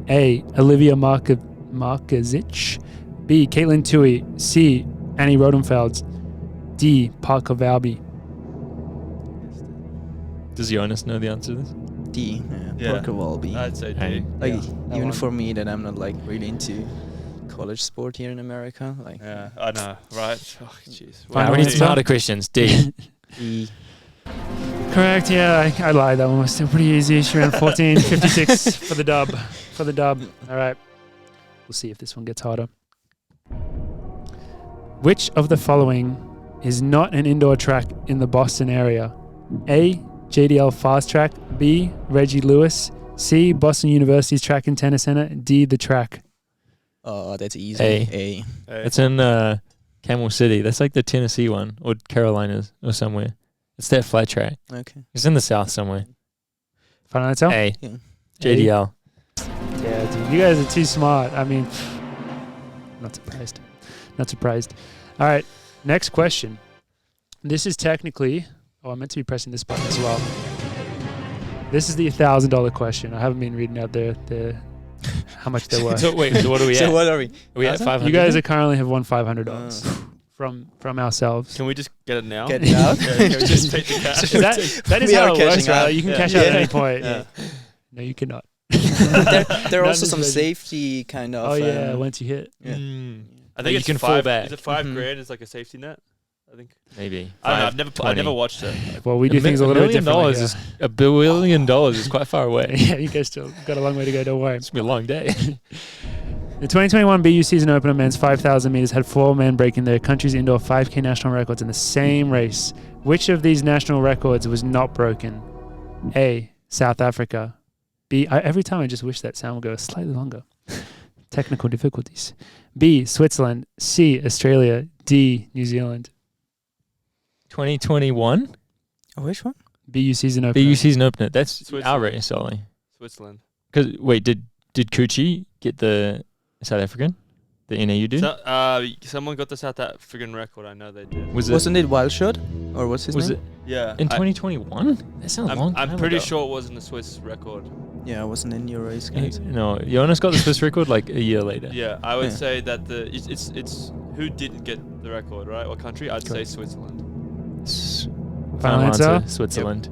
A. Olivia Markozic. B. Caitlin Tui. C. Annie Rodenfeld. D. Parker Valby. Does Jonas know the answer to this? D. Yeah. Parker Valby. I'd say D. Hey. Like Yeah, even one. for me, that I'm not like really into college sport here in America. Like Yeah, I know, right? Oh, jeez. Final We need answer? some harder questions. D. E. Correct. Yeah, I lied. That one was still pretty easy. She ran 14:56 for the dub. All right. We'll see if this one gets harder. Which of the following is not an indoor track in the Boston area? A. JDL Fast Track. B. Reggie Lewis. C. Boston University's Track and Tennis Center. D. The Track. Oh, that's easy. A. It's in Camel City. That's like the Tennessee one or Carolinas or somewhere. It's that flat track. Okay. It's in the south somewhere. Final answer? A. Yeah. JDL. Yeah, dude. You guys are too smart. I mean, not surprised. All right. Next question. This is technically... Oh, I meant to be pressing this button as well. This is the $1,000 question. I haven't been reading out the how much they're worth. So wait, so what are we at? So what are we? Are we at 500? You guys are currently have won $500 from ourselves. Can we just get it now? Get it out? Yeah, can we just take the cash? That is We how are it works, cashing right? out. You can Yeah. cash out at Yeah. any point. Yeah. No, you cannot. There are Not also in some this version. safety kind of. Oh yeah, once you hit. Yeah. I think You it's can fall 5. back. Is it 5 Mhm. grand? Is like a safety net. I think. Maybe. I don't know. I've 20. never watched it. Well, we do things a $1 little bit million differently. dollars is $1 billion is quite far away. Yeah, you guys still got a long way to go. Don't worry. It's gonna be a long day. The 2021 BU season opener men's 5,000 meters had 4 men breaking their country's indoor 5K national records in the same race. Which of these national records was not broken? A. South Africa. B. Every time I just wish that sound would go slightly longer. Technical difficulties. B. Switzerland. C. Australia. D. New Zealand. 2021 Oh, which one? BU season opener. BU season opener. That's Switzerland. our race, Ollie. Switzerland. Because wait, did Kuchi get the South African, the NAU dude? So, someone got the South African record. I know they did. Wasn't it Wildshot? Or what's his was name? it Yeah. in 2021? That sounds a long time I'm pretty ago. sure it wasn't a Swiss record. Yeah, it wasn't in your race, He- guys. No, Jonas got the Swiss record like a year later. Yeah, I would Yeah. say that it's who didn't get the record, right? What country? I'd say Correct. Switzerland. Final answer? Switzerland.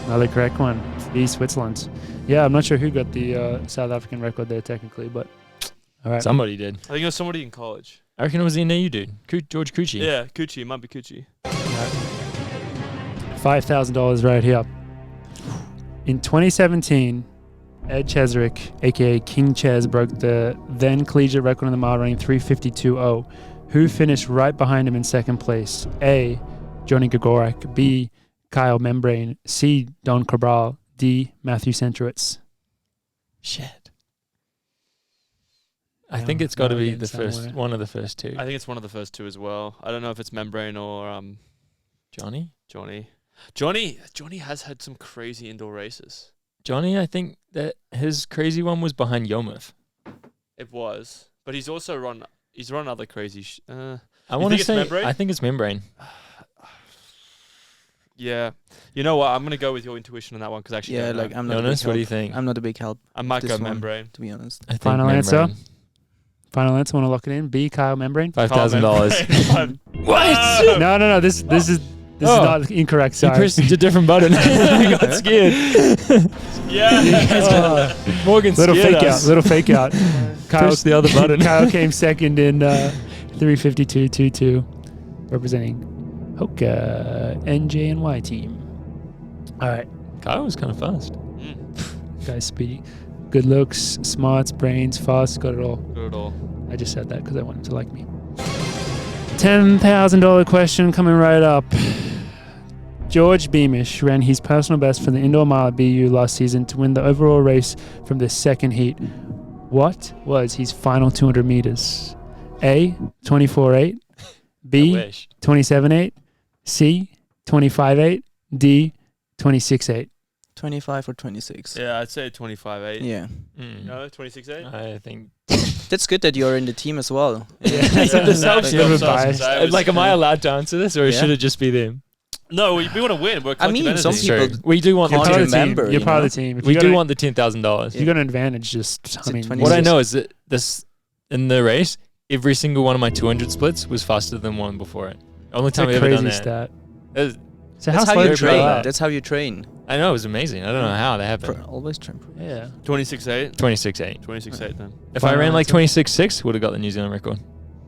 Another correct one. B. Switzerland. Yeah, I'm not sure who got the South African record there technically, but all right. Somebody did. I think it was somebody in college. I reckon it was the NAU dude, George Kuchi. Yeah, Kuchi. It might be Kuchi. $5,000 right here. In 2017, Ed Chesrick, aka King Ches, broke the then collegiate record in the mile running 3:52.0. Who finished right behind him in second place? A. Johnny Gagorak. B. Kyle Membrane. C. Don Cabral. D. Matthew Centrowitz. Shit. I think it's got to be the first somewhere. one of the first two. I think it's one of the first two as well. I don't know if it's Membrane or Johnny. Johnny has had some crazy indoor races. Johnny, I think that his crazy one was behind Yomif. It was, but he's also run. He's run other crazy. I want to think it's say Membrane? I think it's Membrane. Yeah, you know what? I'm gonna go with your intuition on that one because actually, Yeah, don't know. like I'm not. a Jonas, big what do you help. think? I'm not a big help, I might this go one. Membrane. to be honest. I think Final answer? Membrane. Final answer. Want to lock it in? B. Kyle Membrane. $5,000. What? No. This is Oh. not incorrect. You Sorry. pressed a different button. I got scared. Yeah. Oh, Morgan Little scared fake us. out. Little fake out. Kyle, Push the other button. Kyle came second in 3:52.22, representing Hoka NJNY team. All right, Kyle was kind of fast. guys, speedy, good looks, smarts, brains, fast, got it all. Good at all. I just said that because I want him to like me. $10,000 question coming right up. George Beamish ran his personal best for the indoor mile at BU last season to win the overall race from the second heat. What was his final 200 meters? A. 24.8. I B. wish. 27.8. C. 25.8. D. 26.8. 25 or 26. Yeah, I'd say 25.8. Yeah. Mm. No, 26.8. I think. That's good that you're in the team as well. Yeah, this helps you. you. Bit biased. Like, am I allowed to answer this, or Yeah. should it just be them? No, we want to win. We're I mean, collective some energy. people We do want can't the You're part even of the team. remember, You're you part of know? the team. If we you do got want the $10,000. If you got an advantage, just It's I a mean, 20 What I Yes. know is that this in the race, every single one of my 200 splits was faster than one before it. Only it's time a I've ever done crazy that. stat. That was- So That's how how slow you do you train. go out? That's how you train. I know it was amazing. I don't know how that happened. Always train. Yeah. 26.8. 26.8. 26.8 then. If I Final ran like answer? 26.6, would have got the New Zealand record.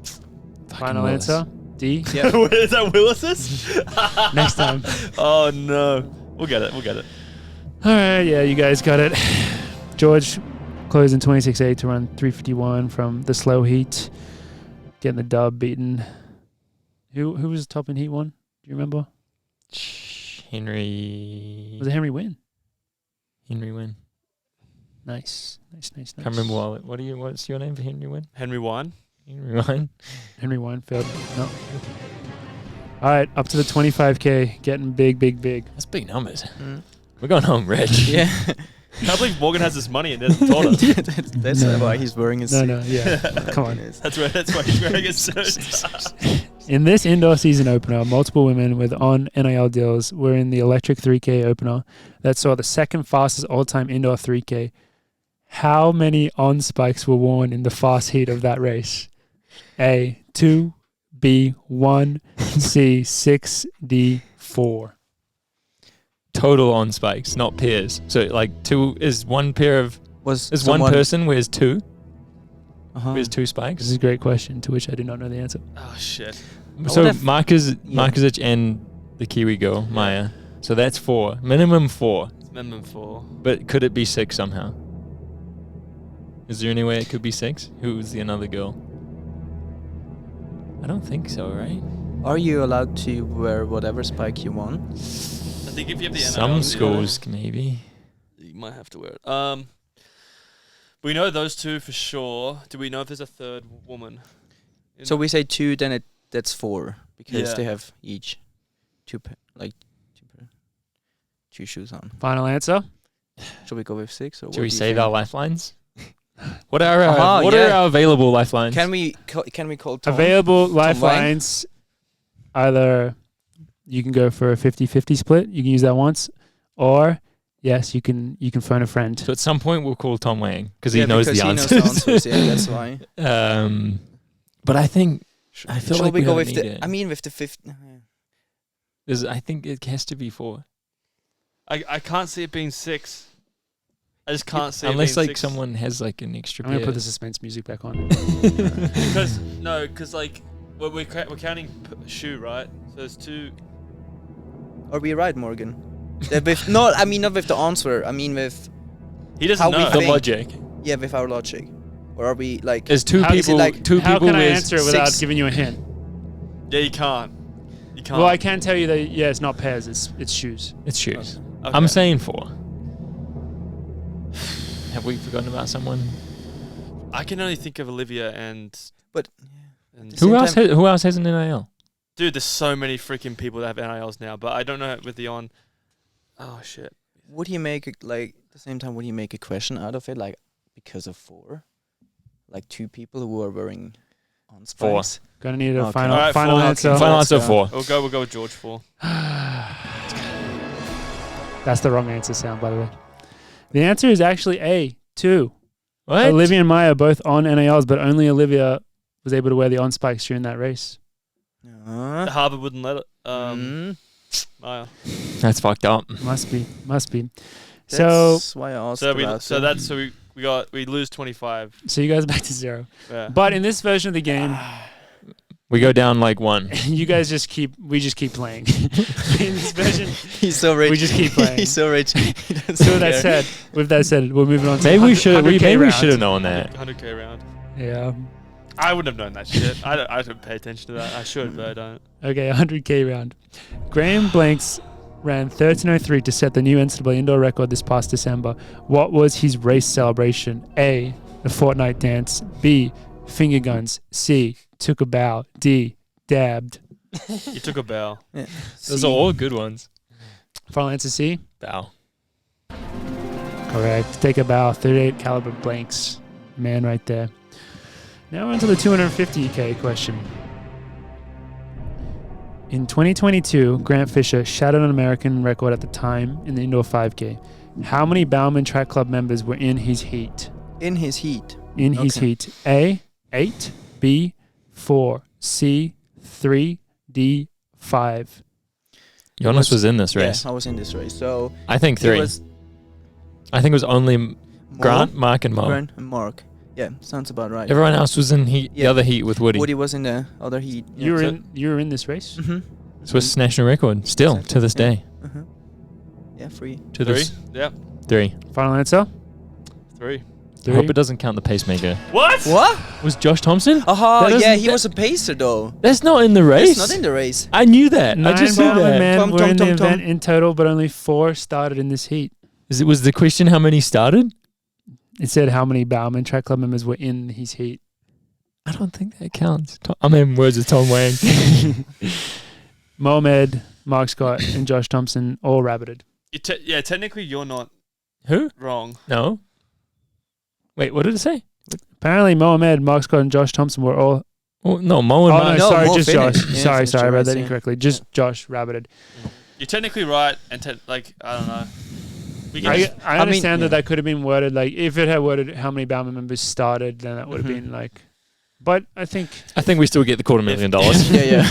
Fucking Final Willis. answer. D. Yeah. Is that Willis's? Next time. Oh no. We'll get it. All right. Yeah, you guys got it. George closed in 26.8 to run 3:51 from the slow heat, getting the dub, beaten. Who was top in heat one? Do you remember? Henry. Was it Henry Wynn? Henry Wynn. Nice. Can't remember what's your name for Henry Wynn? Henry Wine. Henry Wynn. Henry Weinfeld. No. All right, up to the 25K, getting big. That's big numbers. Mm. We're going home rich. Yeah. I can't believe Morgan has this money and doesn't told us. That's No. why he's wearing his No, yeah. Come on. That's why he's wearing a suit. In this indoor season opener, multiple women with on NIL deals were in the electric 3K opener that saw the second fastest all-time indoor 3K. How many on spikes were worn in the fast heat of that race? A, 2, B, 1, C, 6, D, 4. Total on spikes, not pairs. So like two is one pair of is one person wears two. Wears two spikes. This is a great question to which I do not know the answer. Oh shit. So Marcus and the Kiwi girl, Maya. So that's 4. Minimum 4. It's minimum 4. But could it be 6 somehow? Is there any way it could be 6? Who was the another girl? I don't think so, right? Are you allowed to wear whatever spike you want? I think if you have the Some schools maybe. you might have to wear it. We know those two for sure. Do we know if there's a third woman? So we say 2, then that's 4 because Yeah. they have each two shoes on. Final answer? Should we go with 6 or? Should we do you save think? our lifelines? What are our available lifelines? Can we call Tom? Available Wang? lifelines. Either you can go for a 50-50 split. You can use that once. Or, yes, you can phone a friend. So at some point we'll call Tom Wang because he knows the answers. He knows the answers. Yeah, that's why. But I think I feel Shall like we go don't with need the? it. I mean, with the 5th. I think it has to be 4. I can't see it being 6. I just can't see Unless it being like 6. someone has like an extra I'm going to pair. put the suspense music back on. Because like we're counting shoe, right? So there's 2. Are we right, Morgan? Not with the answer. I mean with He doesn't how know. we the think. logic. Yeah, with our logic. Or are we like? There's two How is it people. like- two How people can I with answer it without 6? giving you a hint? Yeah, you can't. You can't. Well, I can tell you that, yeah, it's not pairs. It's shoes. It's shoes. Okay. I'm saying 4. Have we forgotten about someone? I can only think of Olivia and. But and Same Who else? time- Who else has an NIL? dude, there's so many freaking people that have NILs now, but I don't know with the on. Oh shit. would he make at the same time? Would he make a question out of it, like because of 4, like 2 people who are wearing on spikes? 4. Gonna need a Okay. final Alright, final 4. answer. Okay. Final let's answer go. 4. We'll go with George 4. That's the wrong answer sound, by the way. The answer is actually A, 2. What? Olivia and Maya are both on NALs, but only Olivia was able to wear the on spikes during that race. Harvard wouldn't let it. Maya. That's fucked up. Must be. So That's why I asked about we lose 25. you guys are back to 0. Yeah. But in this version of the game, We go down like 1. you guys we just keep playing. In this version, He's so rich. we just keep playing. He's so rich. So with that said, we're moving on to Maybe we should. 100K Maybe we round. should have known that. 100K round. Yeah. I wouldn't have known that shit. I don't pay attention to that. I should, but I don't. Okay, 100K round. Graham Blanks ran 13:03 to set the new NCAA indoor record this past December. What was his race celebration? A, the Fortnite dance. B, finger guns. C, took a bow. D, dabbed. You took a bow. Yeah. Those are all good ones. Final answer C? Bow. Correct. Take a bow. 38 caliber blanks. Man right there. Now on to the 250K question. In 2022, Grant Fisher shattered an American record at the time in the indoor 5K. How many Bauman Track Club members were in his heat? in his heat. In his Okay. heat. A, 8. B, 4. C, 3. D, 5. Jonas was in this race. Yeah, I was in this race. So I think it 3. was I think it was only Grant, Mo, Mark, and Mo. Grant, and Mark. Yeah, sounds about right. Everyone else was in the Yeah. other heat with Woody. Woody was in the other heat. You were in this race? Mm-hmm. Swiss national record. Still, to this Yeah. day. Uh-huh. Yeah, 3. To 3? this. Yep. 3. Final answer? 3. I hope it doesn't count the pacemaker. What? What? Was Josh Thompson? Aha, That yeah, doesn't- he that- was a pacer though. That's not in the race. It's not in the race. I knew that. I 9 just knew Bauman that. men Tom, were Tom, in the Tom, Tom. event in total, but only 4 started in this heat. Was the question how many started? It said how many Bauman Track Club members were in his heat. I don't think that counts. I'm in words with Tom Wang. Mohamed, Mark Scott, and Josh Thompson all rabbited. Yeah, technically you're not Who? wrong. No. Wait, what did it say? Apparently, Mohamed, Mark Scott, and Josh Thompson were all Oh, no, Mo and Oh, Mark. no, sorry, Mo just finished. Josh. Yeah, sorry, finished I the read race, that yeah. incorrectly. Just Josh rabbited. You're technically right, and like I don't know. We can I just, I I mean, understand yeah. that could have been worded like if it had worded how many Bama members started, then that would have been like. But I think I think we still get the $250,000. Yeah.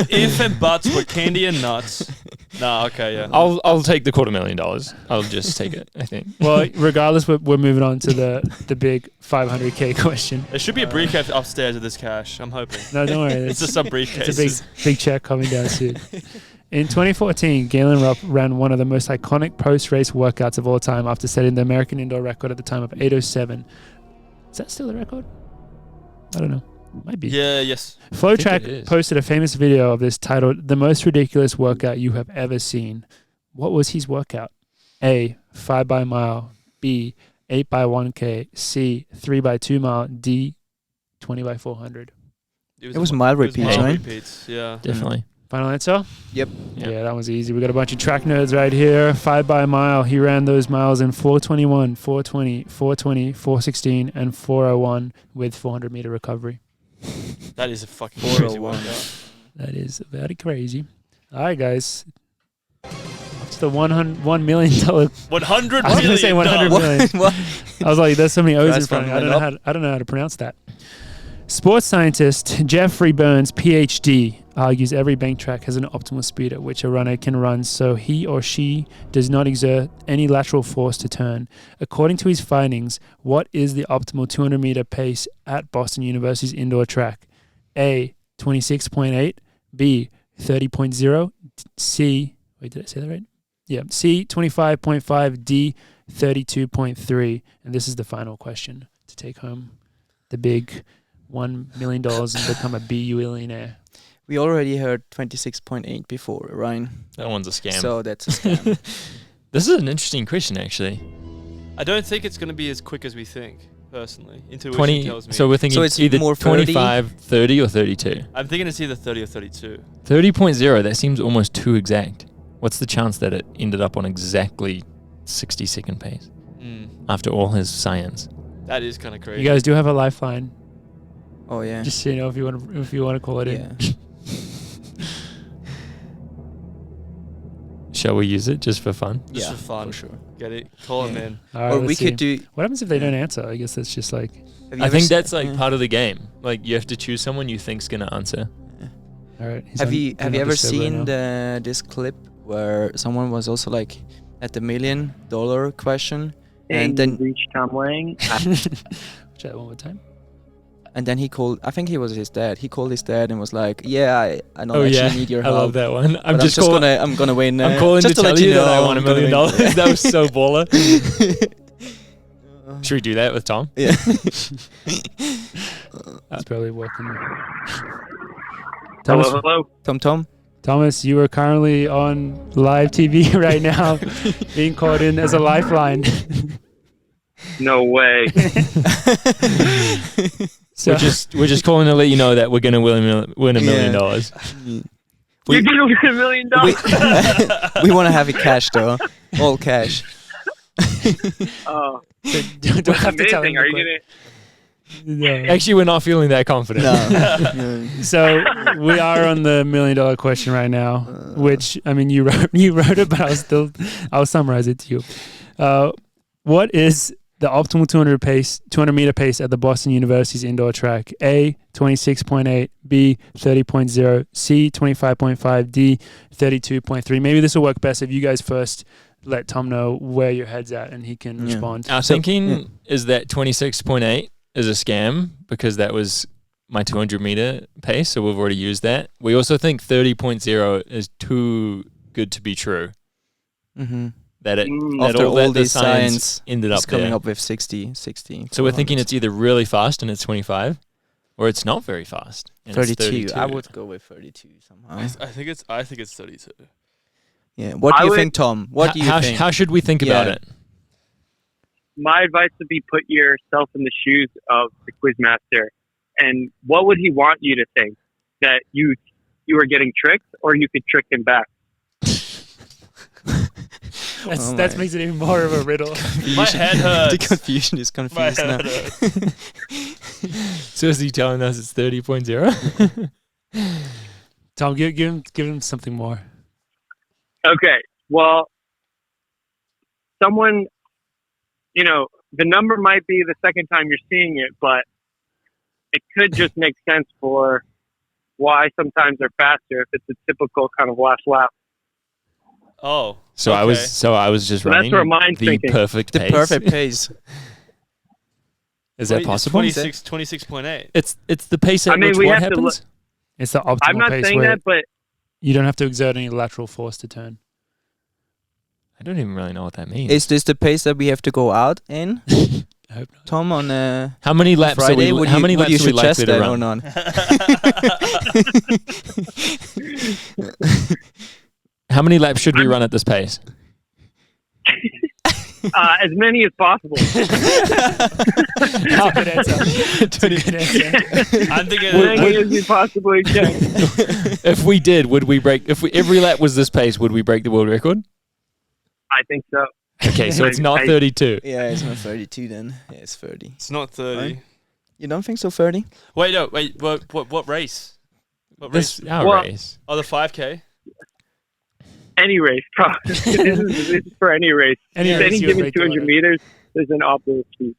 if and buts were candy and nuts. Nah, okay, yeah. I'll take the $250,000. I'll just take it, I think. well, regardless, we're moving on to the big 500K question. There should be a briefcase upstairs with this cash. I'm hoping. No, don't worry. It's just some briefcase. It's a big check coming down soon. In 2014, Galen Rupp ran one of the most iconic post-race workouts of all time after setting the American indoor record at the time of 8:07. Is that still the record? I don't know. Might be. Yeah, yes. FlowTrack posted a famous video of this titled "The Most Ridiculous Workout You Have Ever Seen." What was his workout? A. 5 by mile. B. 8 by 1K. C. 3 by 2 mile. D. 20 by 400. It was mile repeats, right? Repeats, yeah. Definitely. Final answer? Yep. Yeah, that was easy. We got a bunch of track nerds right here. 5 by mile. He ran those miles in 4:21, 4:20, 4:20, 4:16, and 4:01 with 400-meter recovery. That is a fucking crazy 401. workout. That is very crazy. All right, guys. It's the $1 million. $100 I was going to say 100 million. What? I was like, there's so many O's in That's front of me. fun. I don't know how to pronounce that. Sports scientist Jeffrey Burns, PhD, argues every bank track has an optimal speed at which a runner can run so he or she does not exert any lateral force to turn. According to his findings, what is the optimal 200-meter pace at Boston University's indoor track? A, 26.8, B, 30.0, C, wait, did I say that right? Yeah, C, 25.5, D, 32.3. And this is the final question to take home the big $1 million and become a BU-illionaire. We already heard 26.8 before, Ryan. That one's a scam. So that's a scam. This is an interesting question, actually. I don't think it's going to be as quick as we think, personally. Intuition 20. tells me. So we're thinking So it's either more 30? 25, 30, or 32. I'm thinking it's either 30 or 32. 30.0, that seems almost too exact. What's the chance that it ended up on exactly 60-second pace after all his science? That is kind of crazy. You guys do have a lifeline. Oh yeah. Just so you know, if you want to call it Yeah. in. Shall we use it just for fun? Just Yeah, for fun. for sure. Get it? Call him Yeah. in. All right, Or we let's could see. do. What happens if they don't answer? I guess that's just like. Have you I ever think s- that's like yeah. part of the game. Like you have to choose someone you think's gonna answer. All right. he's Have on- you he's have on you the ever server now. seen this clip where someone was also like at the $1 million question, and then reached Tom Lang. Try that one more time. and then he called. I think he was his dad. He called his dad and was like, "Yeah, I don't Oh actually yeah, need your I help. love that one. but I'm just gonna win. I'm calling just to tell let you that I know won $1 I'm gonna million. win." That was so baller. Should we do that with Tom? Yeah. It's probably working. Hello, Thomas, hello. Tom. Thomas, you are currently on live TV right now, being called in as a lifeline. No way. So We're just calling to let you know that we're gonna win $1 million. You're gonna win $1 million. We want to have it cash though, all cash. Oh, don't have to tell him. amazing. Are you gonna? No. Actually, we're not feeling that confident. No. So we are on the $1 million question right now, which I mean you wrote it, but I'll summarize it to you. What is the optimal 200 meter pace at the Boston University's indoor track? A, 26.8, B, 30.0, C, 25.5, D, 32.3. Maybe this will work best if you guys first let Tom know where your head's at and he can Yeah. respond. Our thinking is that 26.8 is a scam because that was my 200 meter pace, so we've already used that. We also think 30.0 is too good to be true. Mm-hmm. That it Mm. that After all that all the this science science ended It's up coming there. up with 60. So we're thinking it's either really fast and it's 25, or it's not very fast. And it's 32. I would go with 32 somehow. I think it's 32. Yeah. What do I you would- think, Tom? What do you how, think? How should we think about Yeah. it? My advice would be put yourself in the shoes of the quizmaster, and what would he want you to think? That you were getting tricked, or you could trick him back? Oh That my. makes it even more of a riddle. My head The hurts. confusion is My confused now. head hurts. So is he telling us it's 30.0? Tom, give him something more. Okay. Well, someone, the number might be the second time you're seeing it, but it could just make sense for why sometimes they're faster if it's a typical kind of last lap. Oh. So okay. I was just So that's running where mine's the thinking. perfect The pace. perfect pace. Is that possible? 26.8. It's the pace at I mean, which we what have to happens? It's the optimal I'm not pace saying where that, but you don't have to exert any lateral force to turn. I don't even really know what that means. Is this the pace that we have to go out in, I hope not. Tom? On How many laps are Friday, we? would How you, many would laps you are we likely suggest to that run? or not? How many laps should we run at this pace? as many as possible. That's a good answer. That's a good answer. I'm thinking As many as you possibly can. If we did, would we break? If every lap was this pace, would we break the world record? I think so. Okay, so it's not I- 32. Yeah, it's not 32 then. Yeah, it's 30. it's not 30. Right. You don't think so? 30? Wait, no, wait. What race? What race? This our Well- race. Oh, the 5K. Any race, probably. this is for any race. Any If race any you would given break the 200 world meters, there's an optimal speed.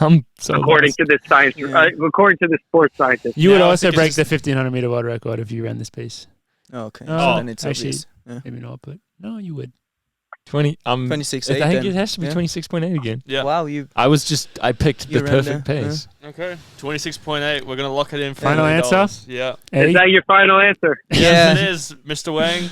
I'm so According lost. to this science, Yeah. according to the sports scientist. You would No, I also think break it's the 1500 meter world record if you ran this pace. Oh, okay. Oh, so then it's actually- obvious. Yeah. Maybe not, but no, you would. 20. 26, I think then. it has to be Yeah. 26.8 again. Yeah. Wow, I picked You the ran perfect there, pace. Okay. 26.8. We're gonna lock it in for Final $1 million. answer? Yeah. Hey, Is that your final answer? Yes, Yeah. it is, Mr. Wang.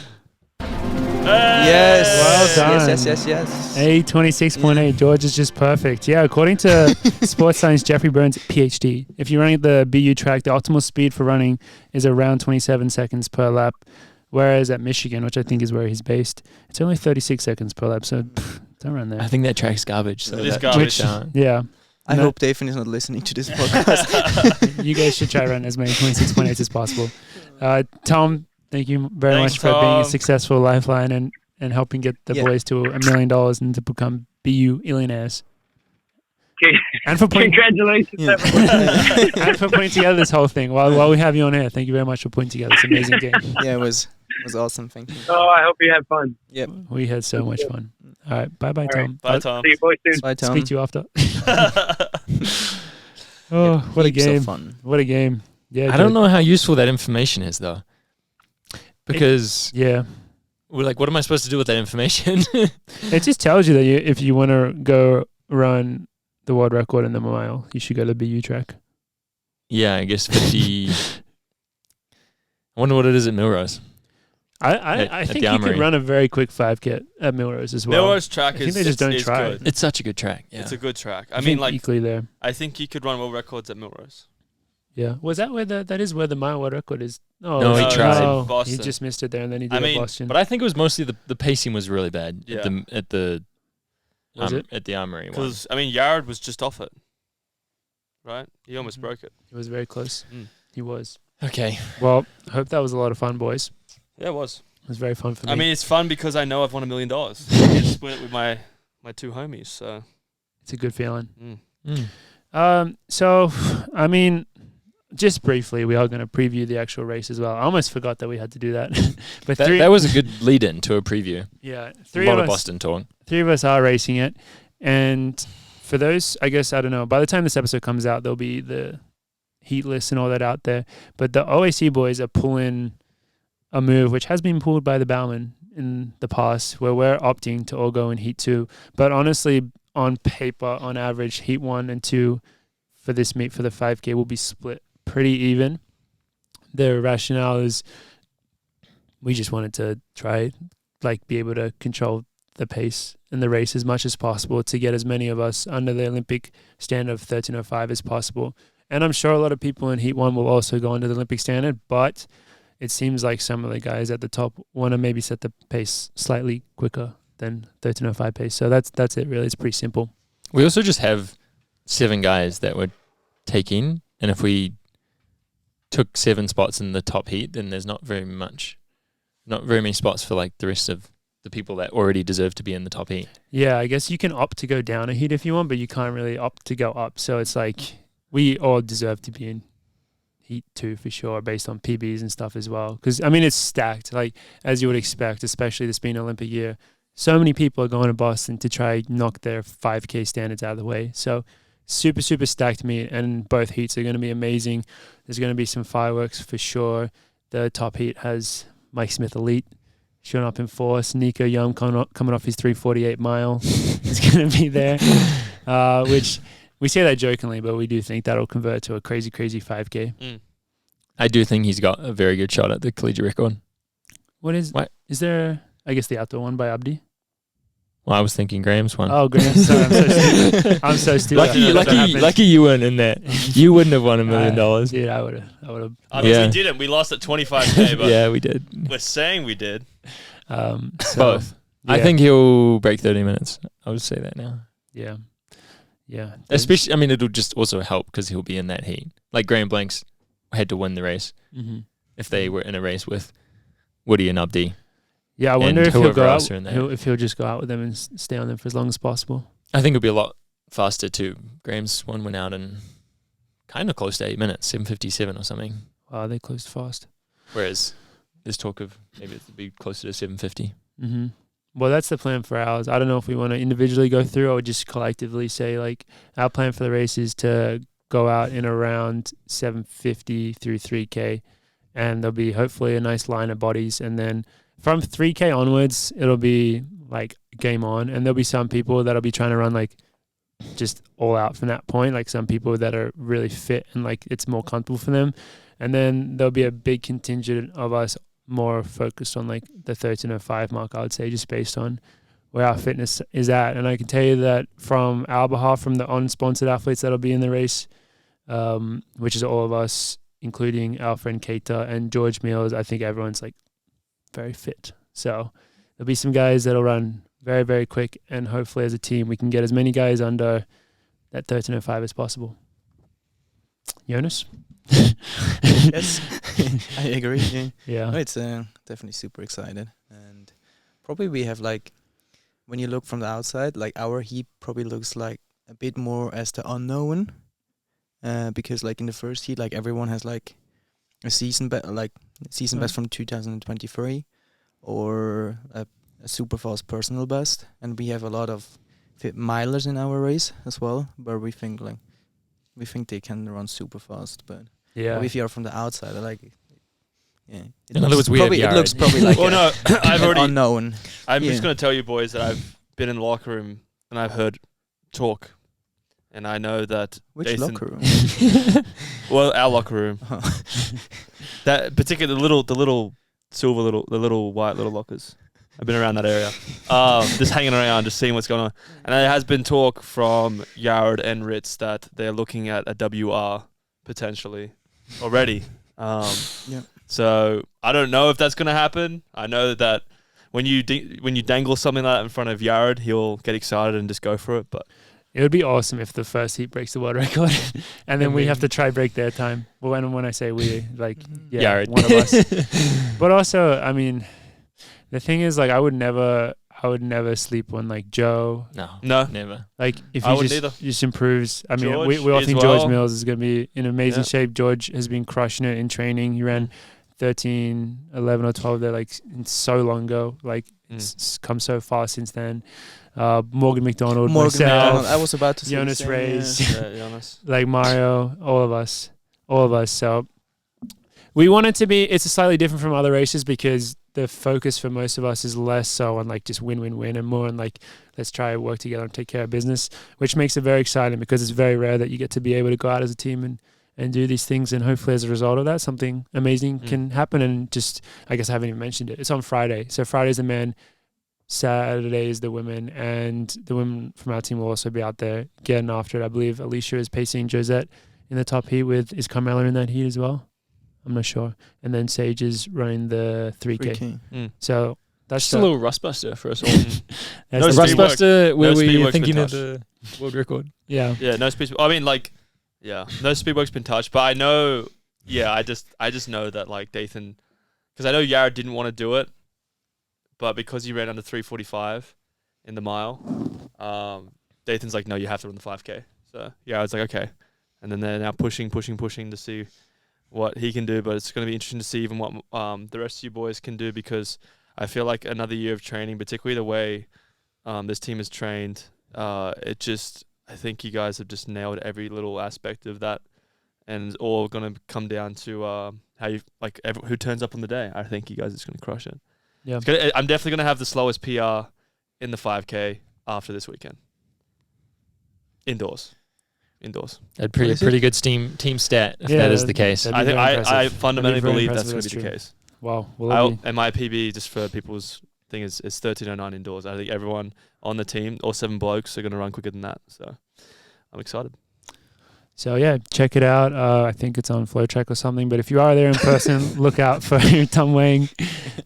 Yes. Well done. Yes. A 26.8. George is just perfect. Yeah, according to sports science, Jeffrey Burns, PhD. If you're running at the BU track, the optimal speed for running is around 27 seconds per lap. Whereas at Michigan, which I think is where he's based, it's only 36 seconds per lap. So don't run I there. think that track's garbage. So It is that garbage. checks out. Yeah. I No. hope Dathan is not listening to this podcast. You guys should try run as many 26.8s as possible. Tom, thank you very Thanks, much for being a Tom. successful lifeline and helping get the Yeah. boys to $1 million and to become BU-illionaires. Okay. And for putting Congratulations, Yeah. everyone. and for putting together this whole thing while we have you on air. Thank you very much for putting together this amazing game. Yeah, it was awesome. Thank you. Oh, I hope you had fun. Yep. We had so much fun. All right, bye, All right. Tom. Bye, I'll Tom. See you boys soon. Bye, Tom. Speak to you after. Oh, what a Heaps of game! fun. What a game! Yeah, I don't know how useful that information is, though. Because Yeah, we're like, what am I supposed to do with that information? it just tells you that if you want to go run the world record in the mile, you should go to the BU track. Yeah, I guess 50. I wonder what it is at Milrose. I At think the you could Armory. run a very quick 5K at Milrose as well. Milrose track I think is they just don't is try good. it. It's such a good track. Yeah. It's a good track. I think mean, like, equally there. I think you could run world records at Milrose. Yeah, was that where that is where the mile world record is? Oh, No, he tried. no, he Boston. just missed it there, and then he did I at mean, Boston. But I think it was mostly the pacing was really bad Yeah. at the Was it? at the Armory one. Because, I mean, Yard was just off it. Right? He almost Mhm. broke it. It was very close. Mm. He was. Okay. Well, I hope that was a lot of fun, boys. Yeah, it was. It was very fun for me. I mean, it's fun because I know I've won $1 million. I get to split it with my two homies. So, it's a good feeling. mm. So, I mean, just briefly, we are going to preview the actual race as well. I almost forgot that we had to do that. But That was a good lead in to a preview. yeah, A three lot of of us, Boston talk. three of us are racing it, and for those, I guess I don't know. By the time this episode comes out, there'll be the heat list and all that out there. But the OAC boys are pulling a move which has been pulled by the Bowman in the past, where we're opting to all go in heat 2. But honestly, on paper, on average, heat 1 and 2 for this meet for the 5K will be split pretty even. The rationale is we just wanted to try, like, be able to control the pace in the race as much as possible to get as many of us under the Olympic standard of 13:05 as possible. And I'm sure a lot of people in heat 1 will also go under the Olympic standard, but it seems like some of the guys at the top want to maybe set the pace slightly quicker than 13:05 pace. So that's it really. It's pretty simple. We also just have 7 guys that would take in, and if we took 7 spots in the top heat, then there's not very many spots for like the rest of the people that already deserve to be in the top heat. Yeah, I guess you can opt to go down a heat if you want, but you can't really opt to go up. So it's like we all deserve to be in Heat 2 for sure, based on PBs and stuff as well. Because, I mean, it's stacked, like, as you would expect, especially this being an Olympic year. So many people are going to Boston to try knock their 5K standards out of the way. So super, super stacked meet, and both heats are going to be amazing. There's going to be some fireworks for sure. The top heat has Mike Smith Elite showing up in force. Nico Young coming off his 3:48 mile. It's going to be there, which we say that jokingly, but we do think that'll convert to a crazy, crazy 5K. I do think he's got a very good shot at the collegiate record. Is there, I guess, the outdoor one by Abdi? Well, I was thinking Graham's one. Oh, Graham. Sorry, I'm so stupid. I'm so stupid. Lucky you weren't in that. You wouldn't have won $1 million. Dude, I would have. I mean, we didn't. We lost at 25K, but yeah, we did. We're saying we did. Both. Yeah. I think he'll break 30 minutes. I would say that now. Yeah. Yeah. Especially, I mean, it'll just also help because he'll be in that heat. Like Graham Blanks had to win the race if they were in a race with Woody and Abdi. Yeah, I wonder if he'll go out. If he'll just go out with them and stay on them for as long as possible. I think it'll be a lot faster too. Graham's one went out in kind of close to 8 minutes, 7:57 or something. Wow, they closed fast. Whereas there's talk of maybe it'll be closer to 7:50. Well, that's the plan for ours. I don't know if we want to individually go through or just collectively say, like, our plan for the race is to go out in around 7:50 through 3K, and there'll be hopefully a nice line of bodies, and then from 3K onwards, it'll be like game on, and there'll be some people that'll be trying to run like just all out from that point, like some people that are really fit and like it's more comfortable for them. And then there'll be a big contingent of us more focused on like the 13:05 mark, I would say, just based on where our fitness is at. And I can tell you that from our behalf, from the unsponsored athletes that'll be in the race, which is all of us, including our friend Keita and George Mills, I think everyone's like very fit. So there'll be some guys that'll run very, very quick, and hopefully as a team we can get as many guys under that 13:05 as possible. Jonas? Yes, I agree. Yeah. No, it's definitely super excited, and probably we have like, when you look from the outside, like our heat probably looks like a bit more as the unknown, because like in the first heat, like everyone has like a season best from 2023 or a super fast personal best, and we have a lot of fit milers in our race as well, where we think they can run super fast, but if you're from the outside, in other words, it looks probably like I've already unknown. I'm just going to tell you boys that I've been in the locker room and I've heard talk, and I know that Which locker room? Well, our locker room. That particular the little silver the little white little lockers. I've been around that area, just hanging around, just seeing what's going on. And there has been talk from Yared and Ritz that they're looking at a WR potentially already. So I don't know if that's going to happen. I know that when you dangle something like that in front of Yared, he'll get excited and just go for it. But it would be awesome if the first heat breaks the world record, and then we have to try break their time. Well, when I say we, like Yared, one of us. But also, I mean, the thing is, like, I would never sleep on like Joe. No, never. Like if he just improves. I mean, we all think George Mills is going to be in amazing shape. George has been crushing it in training. He ran 13, 11 or 12 there like so long ago. Like it's come so far since then. Morgan McDonald, myself, I was about to say Jonas Reyes, Jonas. like Mario, all of us. So we want it to be. It's slightly different from other races because the focus for most of us is less so on like just win and more on like let's try to work together and take care of business, which makes it very exciting because it's very rare that you get to be able to go out as a team and do these things, and hopefully as a result of that something amazing can happen. And just, I guess I haven't even mentioned it, it's on Friday, so Friday's the men, Saturday is the women, and the women from our team will also be out there getting after it. I believe Alicia is pacing Josette in the top heat is Carmela in that heat as well? I'm not sure. And then Sage is running the 3K. So that's just a little rustbuster for us all. No rustbuster where we're thinking of the world record. Yeah, no speed. I mean, like, no speedwork's been touched, but I know. Yeah, I just know that like Dathan, because I know Yara didn't want to do it, but because he ran under 3:45 in the mile, Dathan's like, no, you have to run the 5K. So yeah, I was like, okay. and then they're now pushing to see what he can do. But it's going to be interesting to see even what the rest of you boys can do, because I feel like another year of training, particularly the way this team is trained, I think you guys have just nailed every little aspect of that, and it's all going to come down to how you who turns up on the day. I think you guys are just going to crush it. Yeah, I'm definitely going to have the slowest PR in the 5K after this weekend. Indoors. That'd be a pretty good team stat if that is the case. I think I fundamentally believe that's going to be the case. Wow. And my PB, just for people's thing, is 13:09 indoors. I think everyone on the team, all 7 blokes, are going to run quicker than that. So I'm excited. So yeah, check it out. I think it's on FlowTrack or something. But if you are there in person, look out for Tom Wang,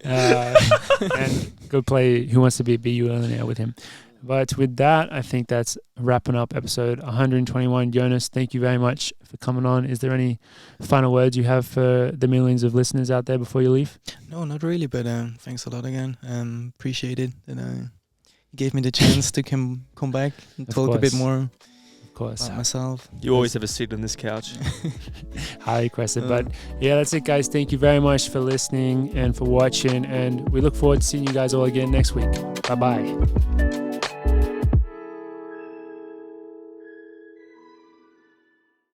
and go play Who Wants to Be BU-illionaire with him. But with that, I think that's wrapping up episode 121. Jonas, thank you very much for coming on. Is there any final words you have for the millions of listeners out there before you leave? No, not really, but thanks a lot again. Appreciate it that you gave me the chance to come back and talk a bit more about myself. You always have a seat on this couch. Highly requested. But yeah, that's it, guys. Thank you very much for listening and for watching. And we look forward to seeing you guys all again next week. Bye-bye.